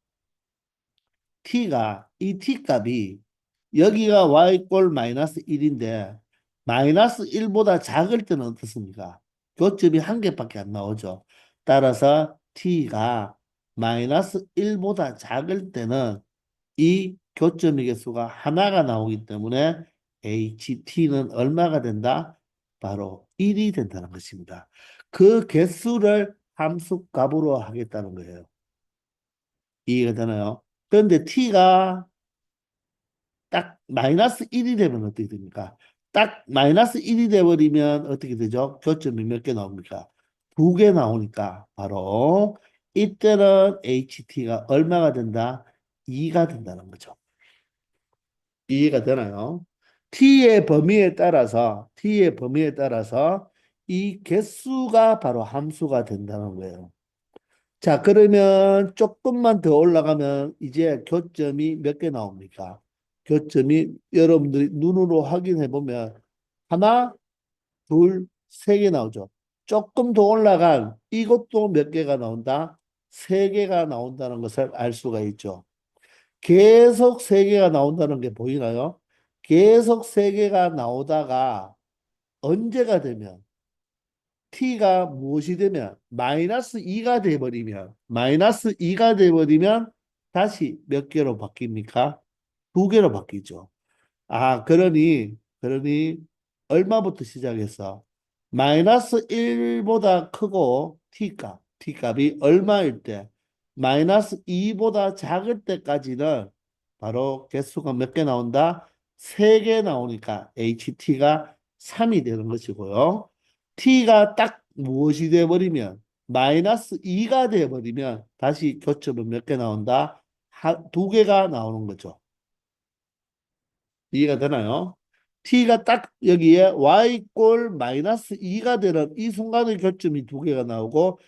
t가 이 t 값이 여기가 y꼴 마이너스 1인데 마이너스 1보다 작을 때는 어떻습니까? 교점이 한 개밖에 안 나오죠. 따라서 t가 마이너스 1보다 작을 때는 이 교점의 개수가 하나가 나오기 때문에 ht는 얼마가 된다? 바로 1이 된다는 것입니다. 그 개수를 함수값으로 하겠다는 거예요. 이해가 되나요? 그런데 t가 딱 마이너스 1이 되면 어떻게 됩니까? 딱 마이너스 1이 돼버리면 어떻게 되죠? 교점이 몇 개 나옵니까? 두 개 나오니까 바로 이때는 HT가 얼마가 된다? 2가 된다는 거죠. 이해가 되나요? T의 범위에 따라서 이 개수가 바로 함수가 된다는 거예요. 자, 그러면 조금만 더 올라가면 이제 교점이 몇 개 나옵니까? 교점이 여러분들이 눈으로 확인해 보면 하나, 둘, 세 개 나오죠. 조금 더 올라간 이것도 몇 개가 나온다? 세 개가 나온다는 것을 알 수가 있죠. 계속 세 개가 나온다는 게 보이나요? 계속 세 개가 나오다가 언제가 되면 t가 무엇이 되면 마이너스 2가 돼버리면 다시 몇 개로 바뀝니까? 두 개로 바뀌죠. 아, 그러니 얼마부터 시작해서 마이너스 1보다 크고 t값이 얼마일 때 마이너스 2보다 작을 때까지는 바로 개수가 몇 개 나온다? 세 개 나오니까 ht가 3이 되는 것이고요. t가 딱 무엇이 돼버리면 마이너스 2가 돼버리면 다시 교점은 몇 개 나온다? 두 개가 나오는 거죠. 이해가 되나요? t가 딱 여기에 y꼴 마이너스 2가 되는 이 순간의 교점이 두 개가 나오고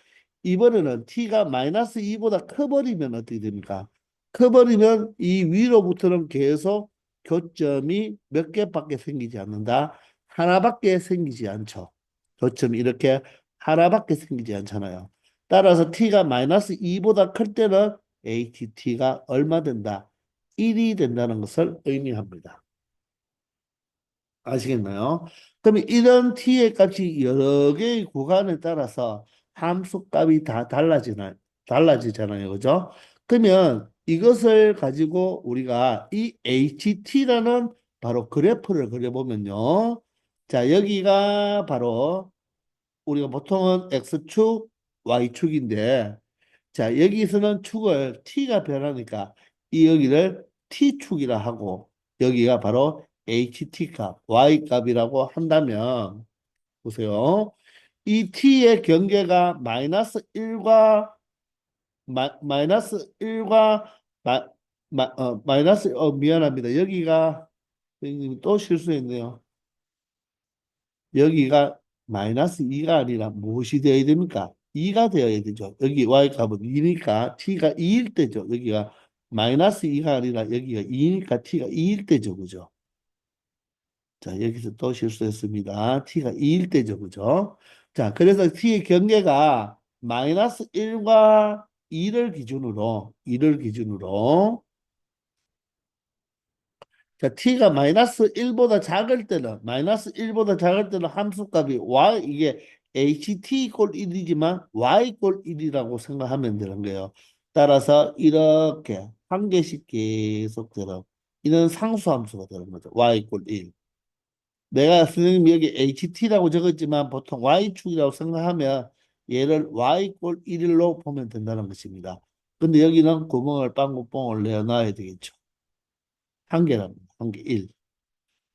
이번에는 t가 마이너스 2보다 커버리면 어떻게 됩니까? 커버리면 이 위로부터는 계속 교점이 몇 개밖에 생기지 않는다. 하나밖에 생기지 않죠. 교점이 이렇게 하나밖에 생기지 않잖아요. 따라서 t가 마이너스 2보다 클 때는 ht가 얼마 된다? 1이 된다는 것을 의미합니다. 아시겠나요? 그러면 이런 t의 값이 여러 개의 구간에 따라서 함수 값이 다 달라지잖아요. 그죠? 그러면 이것을 가지고 우리가 이 ht라는 바로 그래프를 그려보면요. 자, 여기가 바로 우리가 보통은 x축, y축인데 자, 여기서는 축을 t가 변하니까 이 여기를 t축이라 하고 여기가 바로 ht 값, y 값이라고 한다면 보세요. 이 t의 경계가 마이너스 1과 마이너스 미안합니다. 여기가 선생님 또 실수했네요. 여기가 마이너스 2가 아니라 무엇이 되어야 됩니까? 2가 되어야 되죠. 여기 y값은 2니까 t가 2일 때죠. 여기가 마이너스 2가 아니라 여기가 2니까 t가 2일 때죠. 그죠? 자, 여기서 또 실수했습니다. t가 2일 때죠. 그죠? 자, 그래서 t의 경계가 마이너스 1과 2를 기준으로 자, t가 마이너스 1보다 작을 때는 함수값이 이게 ht 꼴 1이지만 y 꼴 1이라고 생각하면 되는 거예요. 따라서 이렇게 한 개씩 계속 들어. 이는 상수함수가 되는 거죠. y 꼴 1. 내가 선생님 여기 ht라고 적었지만 보통 y축이라고 생각하면 얘를 y 꼴 1로 보면 된다는 것입니다. 근데 여기는 구멍을 빵구뽕을 내어놔야 되겠죠. 한 개랍니다. 한 개 1.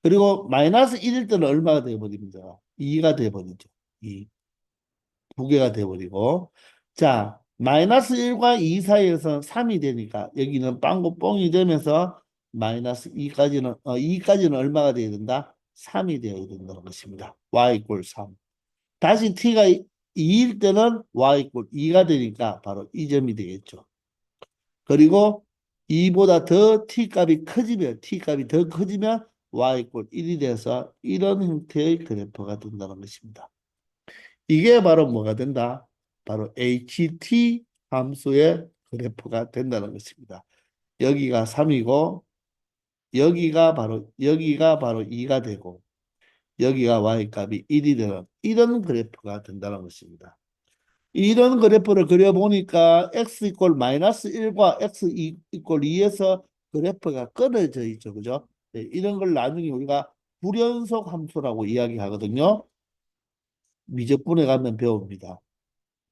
그리고 마이너스 1일 때는 얼마가 되어버립니다. 2가 되어버리죠. 2. 두 개가 되어버리고. 자, 마이너스 1과 2 사이에서는 3이 되니까 여기는 빵꾸 뽕이 되면서 마이너스 2까지는 얼마가 되어야 된다? 3이 되어야 된다는 것입니다. y 꼴 3. 다시 t가 2일 때는 y 이꼴 2가 되니까 바로 이 점이 되겠죠. 그리고 2보다 더 t 값이 커지면 t 값이 더 커지면 y 이꼴 1이 돼서 이런 형태의 그래프가 된다는 것입니다. 이게 바로 뭐가 된다? 바로 ht 함수의 그래프가 된다는 것입니다. 여기가 3이고 여기가 바로 2가 되고 여기가 y 값이 1이 되는 이런 그래프가 된다는 것입니다. 이런 그래프를 그려보니까 x 이꼴 마이너스 1과 x 이꼴 2에서 그래프가 끊어져 있죠. 그죠? 네, 이런 걸 나중에 우리가 불연속 함수라고 이야기하거든요. 미적분에 가면 배웁니다.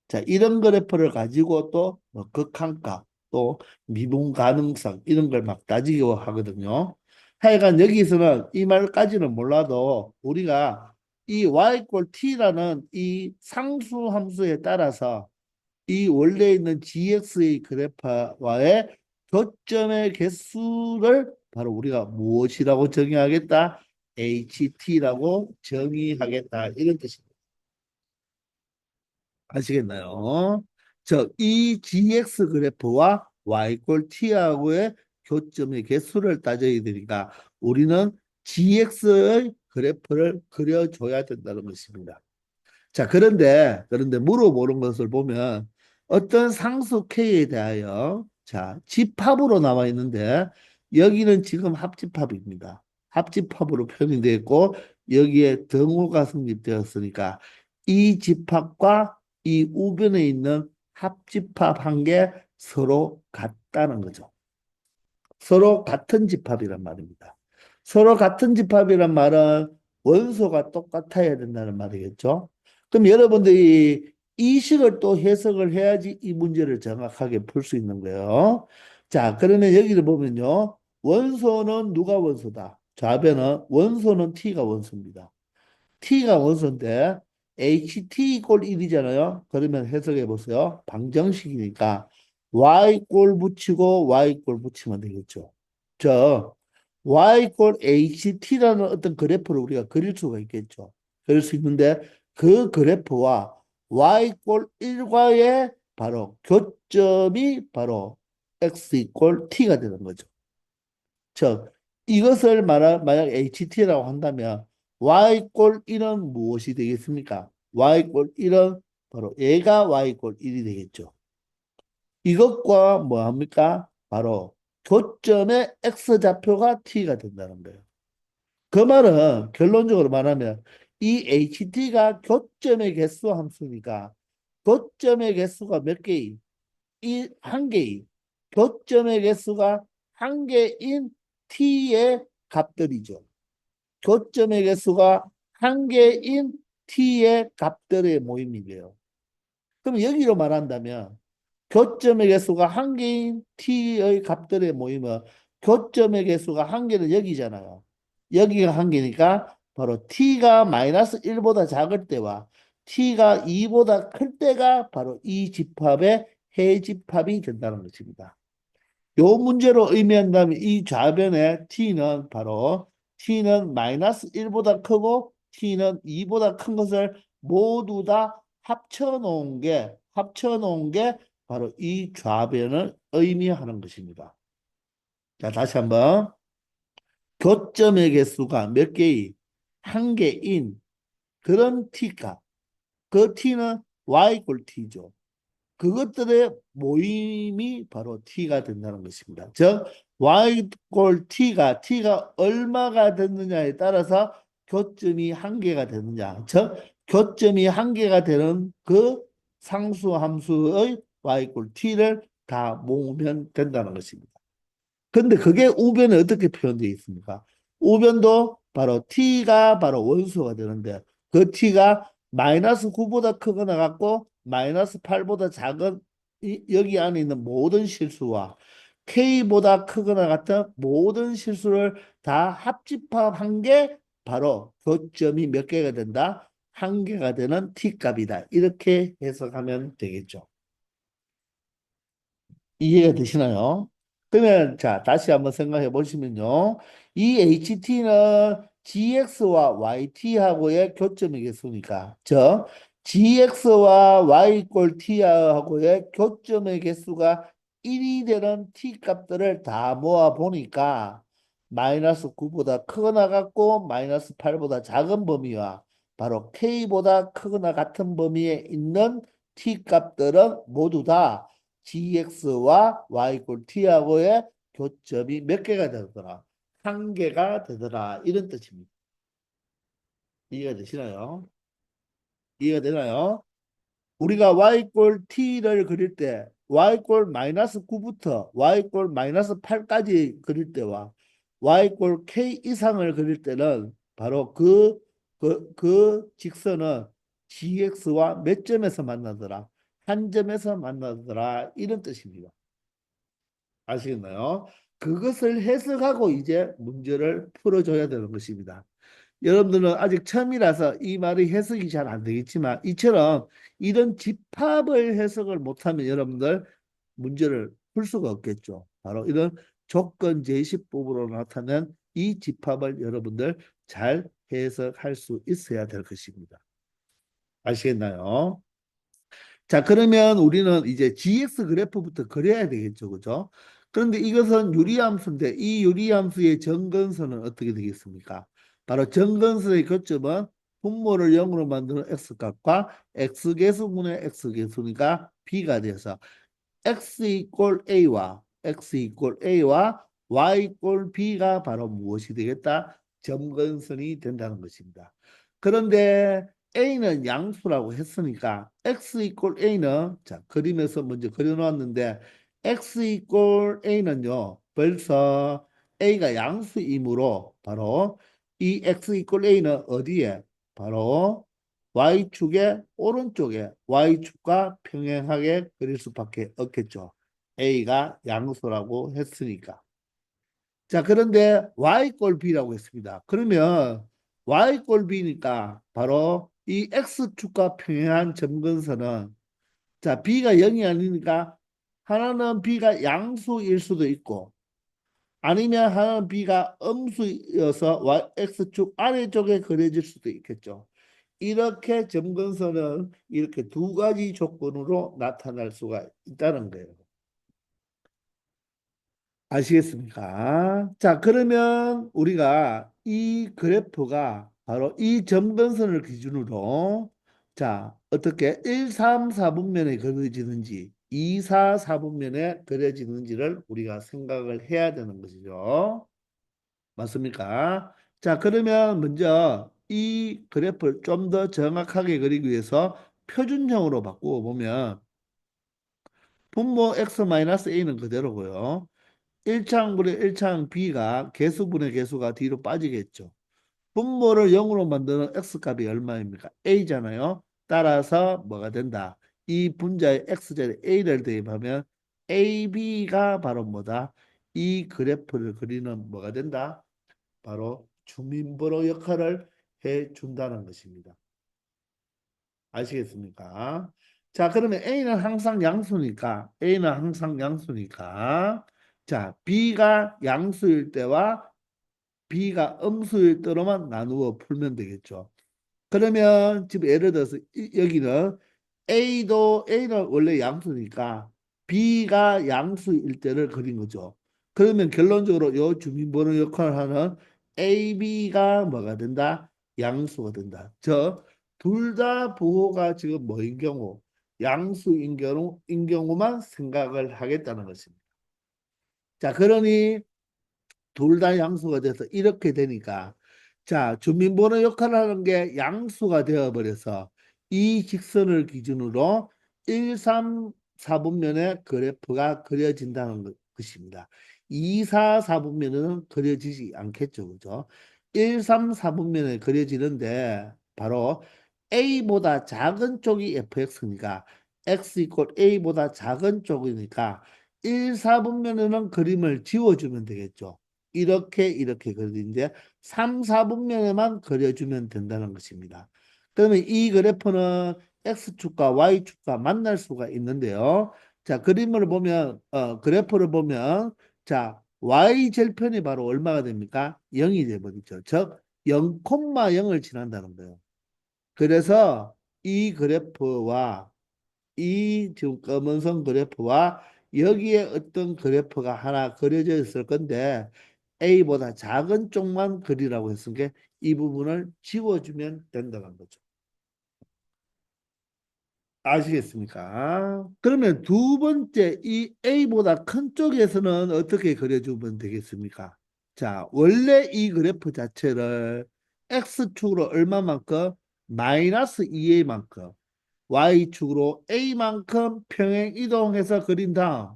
자, 이런 그래프를 가지고 또뭐 극한값, 또 미분 가능성 이런 걸 막 따지고 하거든요. 하여간 여기서는 이 말까지는 몰라도 우리가 이 y 꼴 t라는 이 상수 함수에 따라서 이 원래 있는 gx의 그래프와의 교점의 개수를 바로 우리가 무엇이라고 정의하겠다? ht라고 정의하겠다. 이런 뜻입니다. 아시겠나요? 이 gx 그래프와 y 꼴 t하고의 교점의 개수를 따져야 되니까 우리는 gx의 그래프를 그려줘야 된다는 것입니다. 자, 그런데 물어보는 것을 보면 어떤 상수 K에 대하여 자, 집합으로 나와 있는데 여기는 지금 합집합입니다. 합집합으로 표현되어 있고 여기에 등호가 성립되었으니까 이 집합과 이 우변에 있는 합집합 한 개 서로 같다는 거죠. 서로 같은 집합이란 말입니다. 서로 같은 집합이란 말은 원소가 똑같아야 된다는 말이겠죠. 그럼 여러분들이 이 식을 또 해석을 해야지 이 문제를 정확하게 풀 수 있는 거예요. 자, 그러면 여기를 보면요. 원소는 누가 원소다? 좌변은 원소는 t가 원소입니다. t가 원소인데 ht 이꼴 1이잖아요. 그러면 해석해 보세요. 방정식이니까 y 꼴 붙이고 y 꼴 붙이면 되겠죠. 저 y 꼴 ht라는 어떤 그래프를 우리가 그릴 수가 있겠죠. 그릴 수 있는데 그 그래프와 y 꼴 1과의 바로 교점이 바로 x 이꼴 t가 되는 거죠. 즉 이것을 만약 HT라고 한다면 Y꼴 1은 무엇이 되겠습니까? Y꼴 1은 바로 얘가 Y꼴 1이 되겠죠. 이것과 뭐 합니까? 바로 교점의 X좌표가 T가 된다는 거예요. 그 말은 결론적으로 말하면 이 HT가 교점의 개수 함수니까 교점의 개수가 몇 개인? 이 한 개인. 교점의 개수가 한 개인 t의 값들이죠. 교점의 개수가 한 개인 t의 값들의 모임이래요. 그럼 여기로 말한다면 교점의 개수가 한 개인 t의 값들의 모임은 교점의 개수가 한 개는 여기잖아요. 여기가 한 개니까 바로 t가 마이너스 1보다 작을 때와 t가 2보다 클 때가 바로 이 집합의 해집합이 된다는 것입니다. 요 문제로 의미한다면 이 좌변의 t는 바로 t는 마이너스 1보다 크고 t는 2보다 큰 것을 모두 다 합쳐 놓은 게 바로 이 좌변을 의미하는 것입니다. 자, 다시 한번 교점의 개수가 몇 개인? 한 개인 그런 t값. 그 t는 y 꼴 t죠. 그것들의 모임이 바로 t가 된다는 것입니다. 즉 y 꼴 t가 얼마가 됐느냐에 따라서 교점이 한 개가 되느냐. 즉 교점이 한 개가 되는 그 상수 함수의 y 꼴 t를 다 모으면 된다는 것입니다. 근데 그게 우변에 어떻게 표현되어 있습니까? 우변도 바로 t가 바로 원소가 되는데 그 t가 마이너스 9보다 크거나 같고 마이너스 8보다 작은 여기 안에 있는 모든 실수와 k보다 크거나 같은 모든 실수를 다 합집합한 게 바로 교점이 몇 개가 된다? 한 개가 되는 t값이다. 이렇게 해석하면 되겠죠. 이해가 되시나요? 그러면 자 다시 한번 생각해 보시면요. 이 HT는 GX와 YT하고의 교점의 개수니까 저 gx와 y 꼴 t하고의 교점의 개수가 1이 되는 t 값들을 다 모아 보니까 마이너스 9보다 크거나 같고 마이너스 8보다 작은 범위와 바로 k보다 크거나 같은 범위에 있는 t 값들은 모두 다 gx와 y 꼴 t하고의 교점이 몇 개가 되더라? 한 개가 되더라. 이런 뜻입니다. 이해가 되시나요? 이해가 되나요? 우리가 y꼴 t를 그릴 때 y꼴 마이너스 9부터 y꼴 마이너스 8까지 그릴 때와 y꼴 k 이상을 그릴 때는 바로 그 직선은 gx와 몇 점에서 만나더라? 한 점에서 만나더라. 이런 뜻입니다. 아시겠나요? 그것을 해석하고 이제 문제를 풀어줘야 되는 것입니다. 여러분들은 아직 처음이라서 이 말이 해석이 잘 안 되겠지만 이처럼 이런 집합을 해석을 못하면 여러분들 문제를 풀 수가 없겠죠. 바로 이런 조건 제시법으로 나타낸 이 집합을 여러분들 잘 해석할 수 있어야 될 것입니다. 아시겠나요? 자, 그러면 우리는 이제 GX 그래프부터 그려야 되겠죠. 그죠? 그런데 이것은 유리함수인데 이 유리함수의 정근선은 어떻게 되겠습니까? 바로 정근선의 교점은 분모를 0으로 만드는 x값과 x계수분의 x계수니까 b가 돼서 x 이꼴 a와 y 이꼴 b가 바로 무엇이 되겠다? 점근선이 된다는 것입니다. 그런데 a는 양수라고 했으니까 x 이꼴 a는 자 그림에서 먼저 그려놨는데 x 이꼴 a는요 벌써 a가 양수이므로 바로 이 x 이꼴 a는 어디에? 바로 Y축의 오른쪽에 Y축과 평행하게 그릴 수밖에 없겠죠. A가 양수라고 했으니까. 자, 그런데 Y꼴 B라고 했습니다. 그러면 Y꼴 B니까 바로 이 X축과 평행한 점근선은 자, B가 0이 아니니까 하나는 B가 양수일 수도 있고 아니면 하나는 B가 음수여서 X축 아래쪽에 그려질 수도 있겠죠. 이렇게 점근선은 이렇게 두 가지 조건으로 나타날 수가 있다는 거예요. 아시겠습니까? 자, 그러면 우리가 이 그래프가 바로 이 점근선을 기준으로 자, 어떻게 1, 3, 4분면에 그려지는지 2, 4, 4분면에 그려지는지를 우리가 생각을 해야 되는 것이죠. 맞습니까? 자, 그러면 먼저 이 그래프를 좀 더 정확하게 그리기 위해서 표준형으로 바꾸어 보면 분모 x-a는 그대로고요. 1차항분의 1차항 b가 개수분의 개수가 뒤로 빠지겠죠. 분모를 0으로 만드는 x값이 얼마입니까? a잖아요. 따라서 뭐가 된다? 이 분자의 x자리 a를 대입하면 ab가 바로 뭐다? 이 그래프를 그리는 뭐가 된다? 바로 주민번호 역할을 해 준다는 것입니다. 아시겠습니까? 자, 그러면 A는 항상 양수니까 자, B가 양수일 때와 B가 음수일 때로만 나누어 풀면 되겠죠. 그러면 지금 예를 들어서 여기는 A는 원래 양수니까 B가 양수일 때를 그린 거죠. 그러면 결론적으로 요 주민번호 역할을 하는 AB가 뭐가 된다? 양수가 된다. 둘 다 부호가 지금 뭐인 경우? 양수인 경우만 생각을 하겠다는 것입니다. 자, 그러니 둘 다 양수가 돼서 이렇게 되니까 자 주민번호 역할을 하는 게 양수가 되어버려서 이 직선을 기준으로 1, 3, 4분면의 그래프가 그려진다는 것입니다. 2, 4, 4분면은 그려지지 않겠죠. 그죠? 1, 3, 4분면에 그려지는데 바로 A보다 작은 쪽이 fx니까 x 이퀄 A보다 작은 쪽이니까 1, 4분면에는 그림을 지워주면 되겠죠. 이렇게 그리는데 3, 4분면에만 그려주면 된다는 것입니다. 그러면 이 그래프는 X축과 Y축과 만날 수가 있는데요. 자, 그림을 보면, 그래프를 보면, 자, Y절편이 바로 얼마가 됩니까? 0이 돼버리죠. 즉, 0,0을 지난다는 거예요. 그래서 이 그래프와 이 지금 검은선 그래프와 여기에 어떤 그래프가 하나 그려져 있을 건데 A보다 작은 쪽만 그리라고 했으니까 이 부분을 지워주면 된다는 거죠. 아시겠습니까? 그러면 두 번째 이 A보다 큰 쪽에서는 어떻게 그려주면 되겠습니까? 자, 원래 이 그래프 자체를 X축으로 얼마만큼? 마이너스 2A만큼 Y축으로 A만큼 평행 이동해서 그린 다음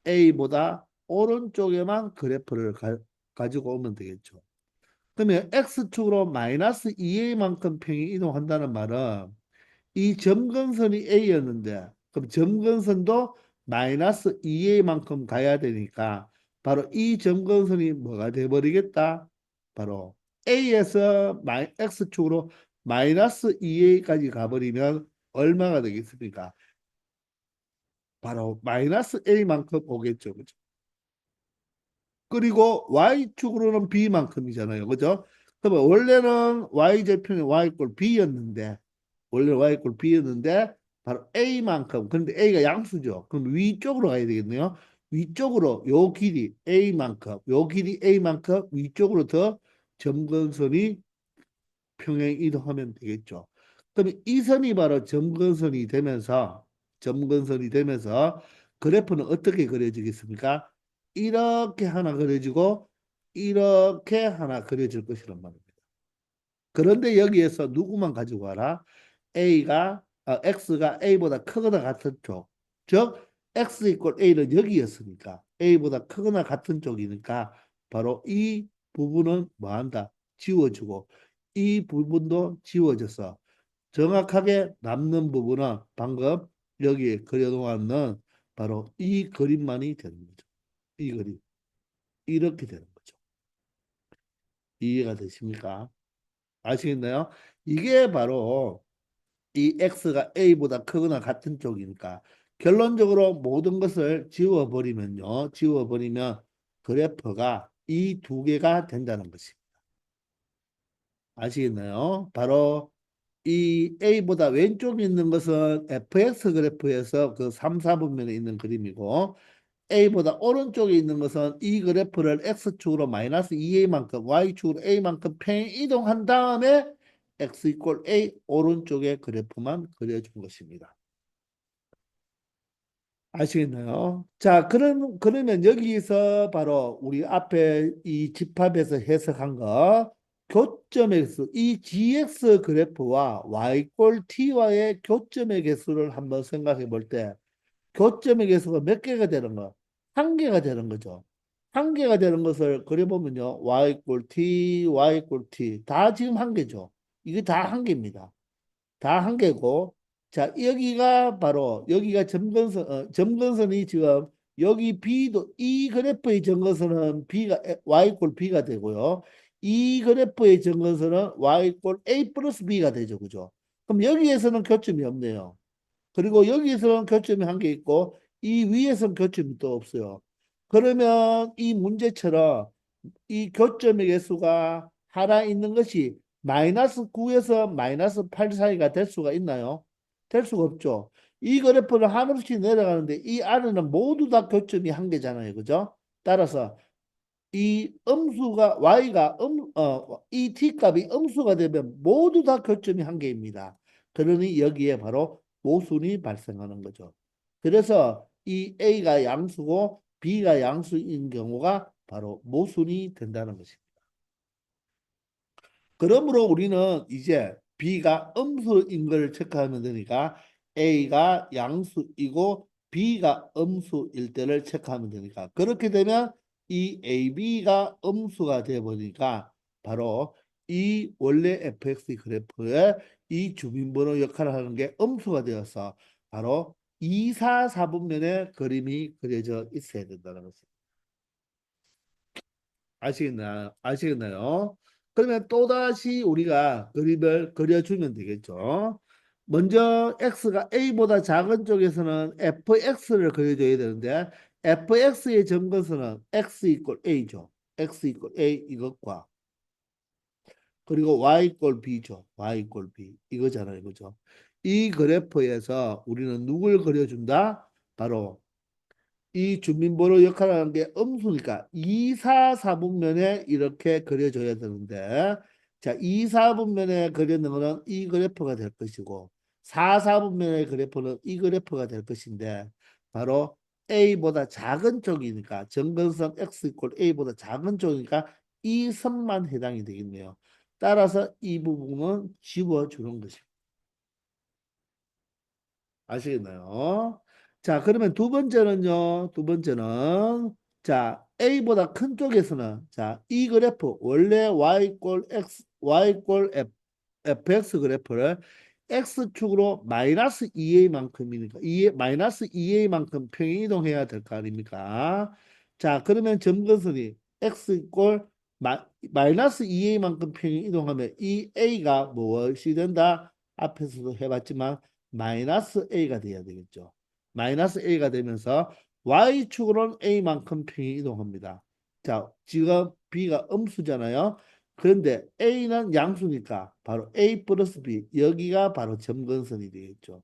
A보다 오른쪽에만 그래프를 가지고 오면 되겠죠. 그러면 X축으로 마이너스 2A만큼 평행 이동한다는 말은 이 점근선이 A였는데 그럼 점근선도 마이너스 2A만큼 가야 되니까 바로 이 점근선이 뭐가 돼버리겠다? 바로 A에서 X축으로 마이너스 2A까지 가버리면 얼마가 되겠습니까? 바로 마이너스 A만큼 오겠죠. 그죠? 그리고 Y축으로는 B만큼이잖아요. 그죠? 그러면 원래는 Y절편이 Y꼴 B였는데 원래 Y꼴 B였는데 바로 A만큼 그런데 A가 양수죠. 그럼 위쪽으로 가야 되겠네요. 위쪽으로 요 길이 A만큼 요 길이 A만큼 위쪽으로 더 점근선이 평행 이동하면 되겠죠. 그럼 이 선이 바로 점근선이 되면서 그래프는 어떻게 그려지겠습니까? 이렇게 하나 그려지고 이렇게 하나 그려질 것이란 말입니다. 그런데 여기에서 누구만 가지고 와라? X가 A보다 크거나 같은 쪽. 즉, X 이퀄 A는 여기였으니까 A보다 크거나 같은 쪽이니까 바로 이 부분은 뭐한다? 지워주고 이 부분도 지워져서 정확하게 남는 부분은 방금 여기에 그려놓았는 바로 이 그림만이 되는 거죠. 이 그림. 이렇게 되는 거죠. 이해가 되십니까? 아시겠나요? 이게 바로 이 X가 A보다 크거나 같은 쪽이니까 결론적으로 모든 것을 지워버리면요. 지워버리면 그래프가 이 두 개가 된다는 것입니다. 아시겠나요? 바로 이 A보다 왼쪽에 있는 것은 FX 그래프에서 그 3, 4분면에 있는 그림이고 A보다 오른쪽에 있는 것은 이 그래프를 X축으로 마이너스 2A만큼 Y축으로 A만큼 평행 이동한 다음에 X 이퀄 A 오른쪽의 그래프만 그려준 것입니다. 아시겠나요? 자, 그러면 여기서 바로 우리 앞에 이 집합에서 해석한 거 교점의 개수, 이 GX 그래프와 Y꼴 T와의 교점의 개수를 한번 생각해 볼 때 교점의 개수가 몇 개가 되는 거? 한 개가 되는 거죠. 한 개가 되는 것을 그려보면요. Y꼴 T, Y꼴 T 다 지금 한 개죠. 이게 다 한 개입니다. 다 한 개고, 자, 여기가 바로, 여기가 점근선이 지금, 여기 B도, 이 그래프의 점근선은 Y꼴 B가 되고요. 이 그래프의 점근선은 Y꼴 A 플러스 B가 되죠. 그죠? 그럼 여기에서는 교점이 없네요. 그리고 여기에서는 교점이 한 개 있고, 이 위에서는 교점이 또 없어요. 그러면 이 문제처럼 이 교점의 개수가 하나 있는 것이 마이너스 9에서 마이너스 8 사이가 될 수가 있나요? 될 수가 없죠. 이 그래프는 하늘씩 내려가는데 이 안에는 모두 다 교점이 한 개잖아요. 그죠? 따라서 이 음수가 y가 이 t 값이 음수가 되면 모두 다 교점이 한 개입니다. 그러니 여기에 바로 모순이 발생하는 거죠. 그래서 이 a가 양수고 b가 양수인 경우가 바로 모순이 된다는 것입니다. 그러므로 우리는 이제 B가 음수인 걸 체크하면 되니까 A가 양수이고 B가 음수일 때를 체크하면 되니까 그렇게 되면 이 AB가 음수가 되어버리니까 바로 이 원래 fx 그래프의 이 주민번호 역할을 하는 게 음수가 되어서 바로 2, 4, 4분면의 그림이 그려져 있어야 된다는 것입니다. 아시겠나요? 아시겠나요? 그러면 또다시 우리가 그림을 그려주면 되겠죠. 먼저 x가 a보다 작은 쪽에서는 fx를 그려줘야 되는데 fx의 점근선은 x 이퀄 a죠. x 이퀄 a 이것과 그리고 y 꼴 b죠. y 꼴 b 이거잖아요. 그죠? 이 그래프에서 우리는 누굴 그려준다? 바로 이 주민번호 역할을 하는 게 음수니까 2, 4, 4분면에 이렇게 그려줘야 되는데 자, 2, 4분면에 그려는 거는 이 그래프가 될 것이고 4, 4분면의 그래프는 이 그래프가 될 것인데 바로 A보다 작은 쪽이니까 정근선 X 이퀄 A보다 작은 쪽이니까 이 선만 해당이 되겠네요. 따라서 이 부분은 지워주는 것입니다. 아시겠나요? 자, 그러면 두 번째는요. 두 번째는 자, A보다 큰 쪽에서는 자, 이 그래프 원래 Y 꼴 X, Y 꼴 fx 그래프를 x축으로 마이너스 2a만큼이니까 마이너스 2a만큼 평행 이동해야 될 거 아닙니까? 자, 그러면 점근선이 x 이꼴 마이너스 2a만큼 평행 이동하면 이 a가 무엇이 된다? 앞에서도 해봤지만 마이너스 a가 돼야 되겠죠. 마이너스 a가 되면서 y축으로는 a만큼 평행 이동합니다. 자, 지금 b가 음수잖아요. 그런데 A는 양수니까 바로 A 플러스 B 여기가 바로 점근선이 되겠죠.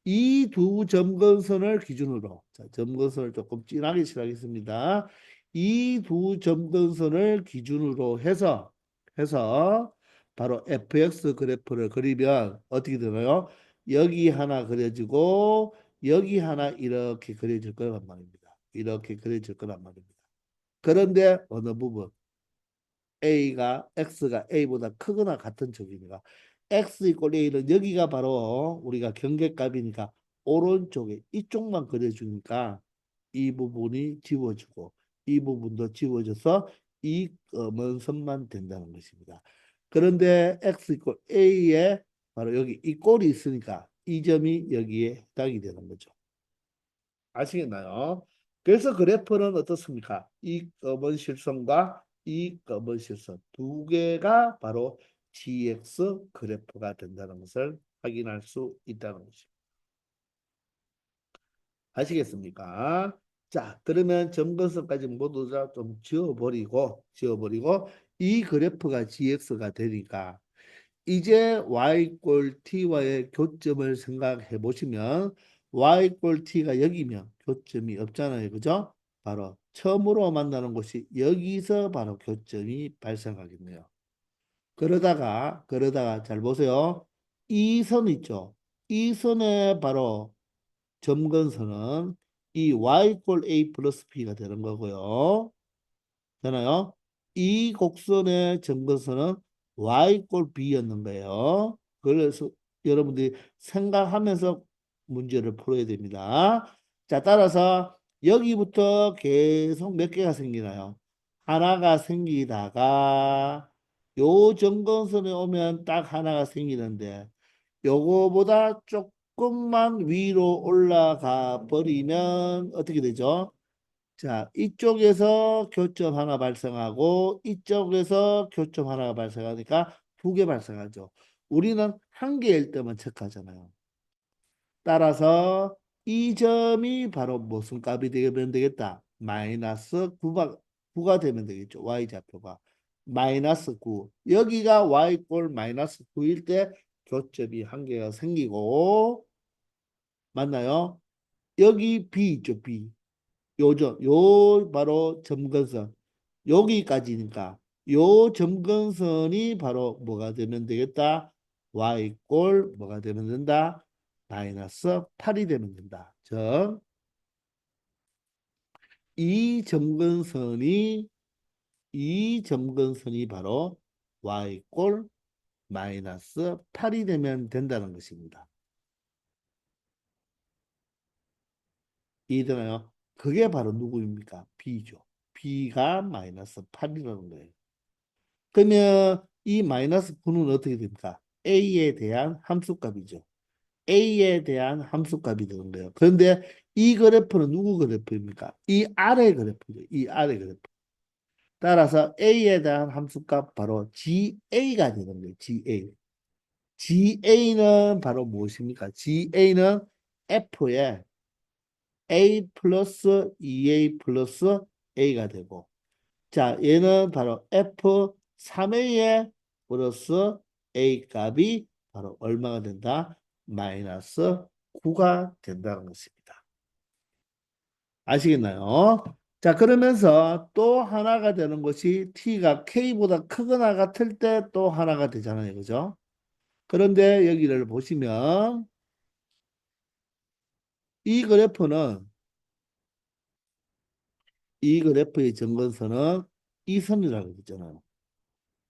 이 두 점근선을 기준으로 자, 점근선을 조금 진하게 칠하겠습니다. 이 두 점근선을 기준으로 해서 바로 fx 그래프를 그리면 어떻게 되나요? 여기 하나 그려지고 여기 하나 이렇게 그려질 거란 말입니다. 이렇게 그려질 거란 말입니다. 그런데 어느 부분 X가 A보다 크거나 같은 쪽이니까 X 이꼴 A는 여기가 바로 우리가 경계값이니까 오른쪽에 이쪽만 그려주니까 이 부분이 지워지고 이 부분도 지워져서 이 검은 선만 된다는 것입니다. 그런데 X 이꼴 A에 바로 여기 이 꼴이 있으니까 이 점이 여기에 해당이 되는 거죠. 아시겠나요? 그래서 그래프는 어떻습니까? 이 검은 실선과 이 검은 실선 두 개가 바로 GX 그래프가 된다는 것을 확인할 수 있다는 것입니다. 아시겠습니까? 자, 그러면 점근선까지 모두 다 좀 지워버리고 이 그래프가 GX가 되니까 이제 y 꼴 t와의 교점을 생각해 보시면 y 꼴 t가 여기면 교점이 없잖아요. 그죠? 바로 처음으로 만나는 곳이 여기서 바로 교점이 발생하겠네요. 그러다가 잘 보세요. 이 선 있죠? 이 선에 바로 점근선은 이 y 꼴 a 플러스 b가 되는 거고요. 되나요? 이 곡선의 점근선은 y 꼴 b였는 거예요. 그래서 여러분들이 생각하면서 문제를 풀어야 됩니다. 자, 따라서 여기부터 계속 몇 개가 생기나요? 하나가 생기다가 요 점근선에 오면 딱 하나가 생기는데 요거보다 조금만 위로 올라가 버리면 어떻게 되죠? 자, 이쪽에서 교점 하나 발생하고 이쪽에서 교점 하나가 발생하니까 두 개 발생하죠. 우리는 한 개일 때만 체크하잖아요. 따라서 이 점이 바로 무슨 값이 되면 되겠다. 마이너스 9가 되면 되겠죠. y좌표가. 마이너스 9. 여기가 y꼴 마이너스 9일 때 교점이 한 개가 생기고 맞나요? 여기 b 있죠. b. 요 바로 점근선 여기까지니까 요 점근선이 바로 뭐가 되면 되겠다 y꼴 뭐가 되면 된다 마이너스 8이 되면 된다 즉 이 점근선이 이 점근선이 바로 y꼴 마이너스 8이 되면 된다는 것입니다. 이해되나요? 그게 바로 누구입니까? b죠. b가 마이너스 8이라는 거예요. 그러면 이 마이너스 9는 어떻게 됩니까? A에 대한 함수값이죠. A에 대한 함수값이 되는 거예요. 그런데 이 그래프는 누구 그래프입니까? 이 아래 그래프죠. 이 아래 그래프. 따라서 A에 대한 함수값 바로 GA가 되는 거예요. GA. GA는 바로 무엇입니까? GA는 F에 A 플러스 2A 플러스 A가 되고 자, 얘는 바로 F3A의 플러스 A 값이 바로 얼마가 된다? 마이너스 9가 된다는 것입니다. 아시겠나요? 자, 그러면서 또 하나가 되는 것이 t가 k보다 크거나 같을 때 또 하나가 되잖아요. 그죠? 그런데 여기를 보시면 이 그래프는 이 그래프의 점근선은 이 선이라고 했잖아요.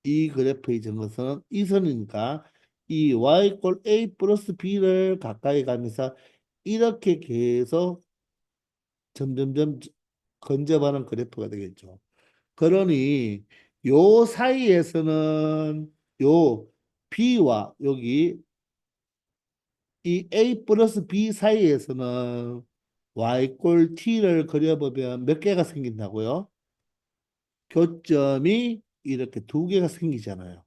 이 그래프의 점근선은 이 선이니까 이 y 꼴 a 플러스 b를 가까이 가면서 이렇게 계속 점점점 근접하는 그래프가 되겠죠. 그러니 요 사이에서는 요 b와 여기 이 a 플러스 b 사이에서는 y 꼴 t를 그려보면 몇 개가 생긴다고요? 교점이 이렇게 두 개가 생기잖아요.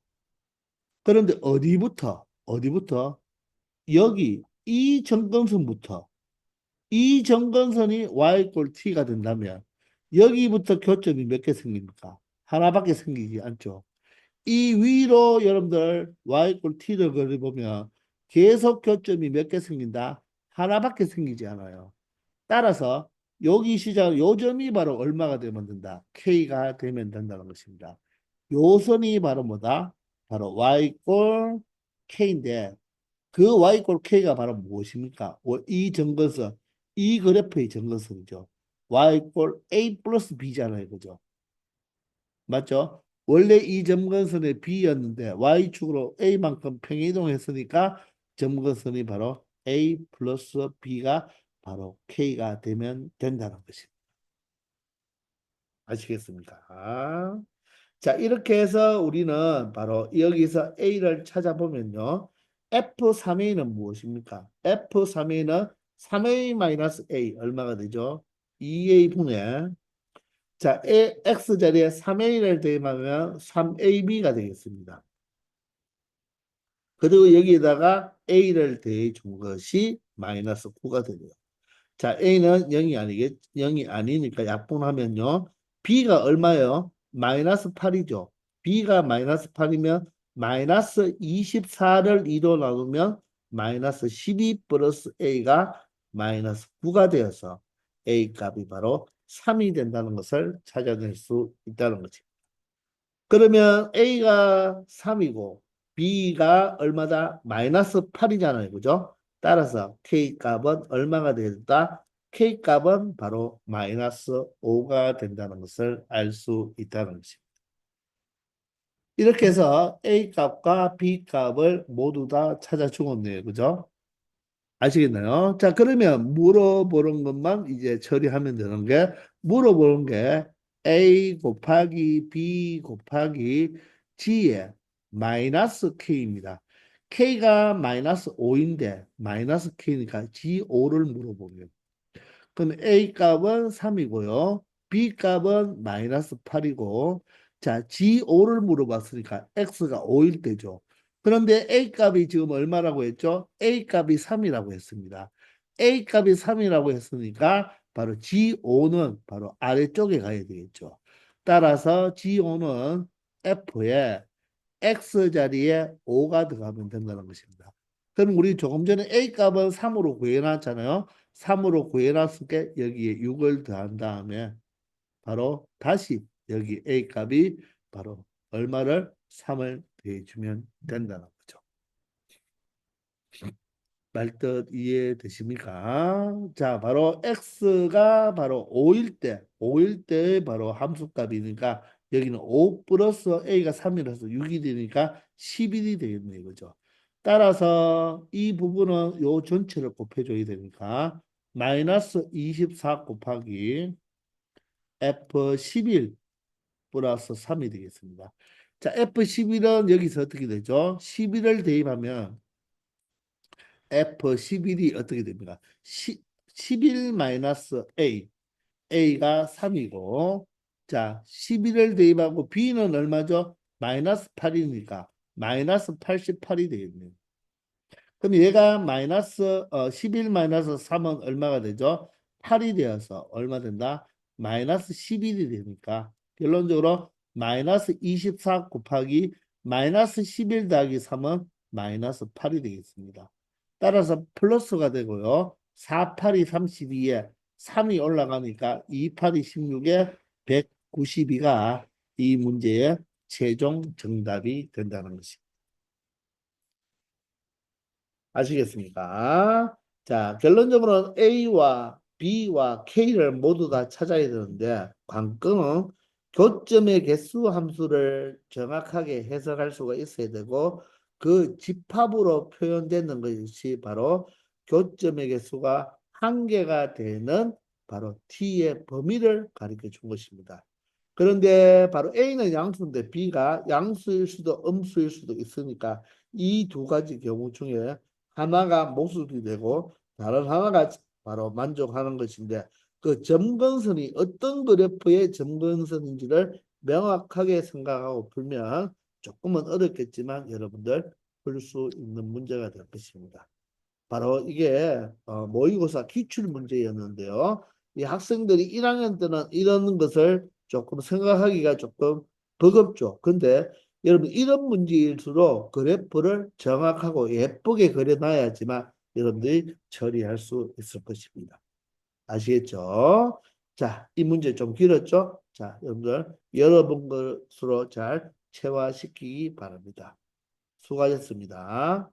그런데 어디부터? 여기 이 점근선부터 이 점근선이 y 꼴 t가 된다면 여기부터 교점이 몇 개 생깁니까? 하나밖에 생기지 않죠. 이 위로 여러분들 y 꼴 t를 그려보면 계속 교점이 몇 개 생긴다? 하나밖에 생기지 않아요. 따라서 여기 시작 요 점이 바로 얼마가 되면 된다? k가 되면 된다는 것입니다. 요 선이 바로 뭐다? 바로 y 꼴 k인데 그 y 꼴 k가 바로 무엇입니까? 이 점근선, 이 그래프의 점근선이죠. y 꼴 a 플러스 b잖아요. 그죠? 맞죠? 원래 이 점근선의 b였는데 y축으로 a만큼 평행이동했으니까 점근선이 바로 a 플러스 b가 바로 k가 되면 된다는 것입니다. 아시겠습니까? 자, 이렇게 해서 우리는 바로 여기서 a를 찾아보면요. f3a는 무엇입니까? f3a는 3a-a 얼마가 되죠? 2a 분의 자, x 자리에 3a를 대입하면 3ab가 되겠습니다. 그리고 여기에다가 a를 대해 준 것이 마이너스 9가 되고요. 자, a는 0이 아니겠, 0이 아니니까 약분하면요. b가 얼마예요? 마이너스 8이죠. b가 마이너스 8이면 마이너스 24를 2로 나누면 마이너스 12 플러스 a가 마이너스 9가 되어서 a 값이 바로 3이 된다는 것을 찾아낼 수 있다는 거지. 그러면 A가 3이고 B가 얼마다? 마이너스 8이잖아요. 그죠? 따라서 K값은 얼마가 되겠다? K값은 바로 마이너스 5가 된다는 것을 알 수 있다는 것입니다. 이렇게 해서 A값과 B값을 모두 다 찾아주었네요. 그죠? 아시겠나요? 자, 그러면 물어보는 것만 이제 처리하면 되는 게, 물어보는 게 A 곱하기 B 곱하기 G의 마이너스 K입니다. K가 마이너스 5인데, 마이너스 K니까 G5를 물어보면. 그럼 A 값은 3이고요. B 값은 마이너스 8이고, 자, G5를 물어봤으니까 X가 5일 때죠. 그런데 A 값이 지금 얼마라고 했죠? A 값이 3이라고 했습니다. A 값이 3이라고 했으니까 바로 G5는 바로 아래쪽에 가야 되겠죠. 따라서 G5는 F에 X 자리에 5가 들어가면 된다는 것입니다. 그럼 우리 조금 전에 A 값은 3으로 구해놨잖아요. 3으로 구해놨을 때 여기에 6을 더한 다음에 바로 다시 여기 A 값이 바로 얼마를 3을 더해주면 된다는 거죠. 말뜻 이해되십니까? 자, 바로 x가 바로 5일 때 바로 함수값이니까 여기는 5 플러스 a가 3이라서 6이 되니까 11이 되겠네요. 그죠? 따라서 이 부분은 요 전체를 곱해줘야 되니까 마이너스 24 곱하기 F11 플러스 3이 되겠습니다. 자, F11은 여기서 어떻게 되죠? 11을 대입하면 F11이 어떻게 됩니까? 11 마이너스 A, A가 3이고, 자, 11을 대입하고 B는 얼마죠? 마이너스 8이니까 마이너스 88이 되겠네요. 그럼 얘가 마이너스 11 마이너스 3은 얼마가 되죠? 8이 되어서 얼마 된다? 마이너스 11이 되니까 결론적으로 마이너스 24 곱하기 마이너스 11 더하기 3은 마이너스 8이 되겠습니다. 따라서 플러스가 되고요. 4, 8이 32에 3이 올라가니까 2, 8이 16에 192가 이 문제의 최종 정답이 된다는 것입니다. 아시겠습니까? 자, 결론적으로 A와 B와 K를 모두 다 찾아야 되는데 관건은 교점의 개수 함수를 정확하게 해석할 수가 있어야 되고 그 집합으로 표현되는 것이 바로 교점의 개수가 한 개가 되는 바로 T의 범위를 가리켜 준 것입니다. 그런데 바로 A는 양수인데 B가 양수일 수도 음수일 수도 있으니까 이 두 가지 경우 중에 하나가 모순이 되고 다른 하나가 바로 만족하는 것인데 그 점근선이 어떤 그래프의 점근선인지를 명확하게 생각하고 풀면 조금은 어렵겠지만 여러분들 풀 수 있는 문제가 될 것입니다. 바로 이게 모의고사 기출 문제였는데요. 이 학생들이 1학년 때는 이런 것을 조금 생각하기가 조금 버겁죠. 근데 여러분 이런 문제일수록 그래프를 정확하고 예쁘게 그려놔야지만 여러분들이 처리할 수 있을 것입니다. 아시겠죠? 자, 이 문제 좀 길었죠? 자, 여러분들 여러분 것으로 잘 체화시키기 바랍니다. 수고하셨습니다.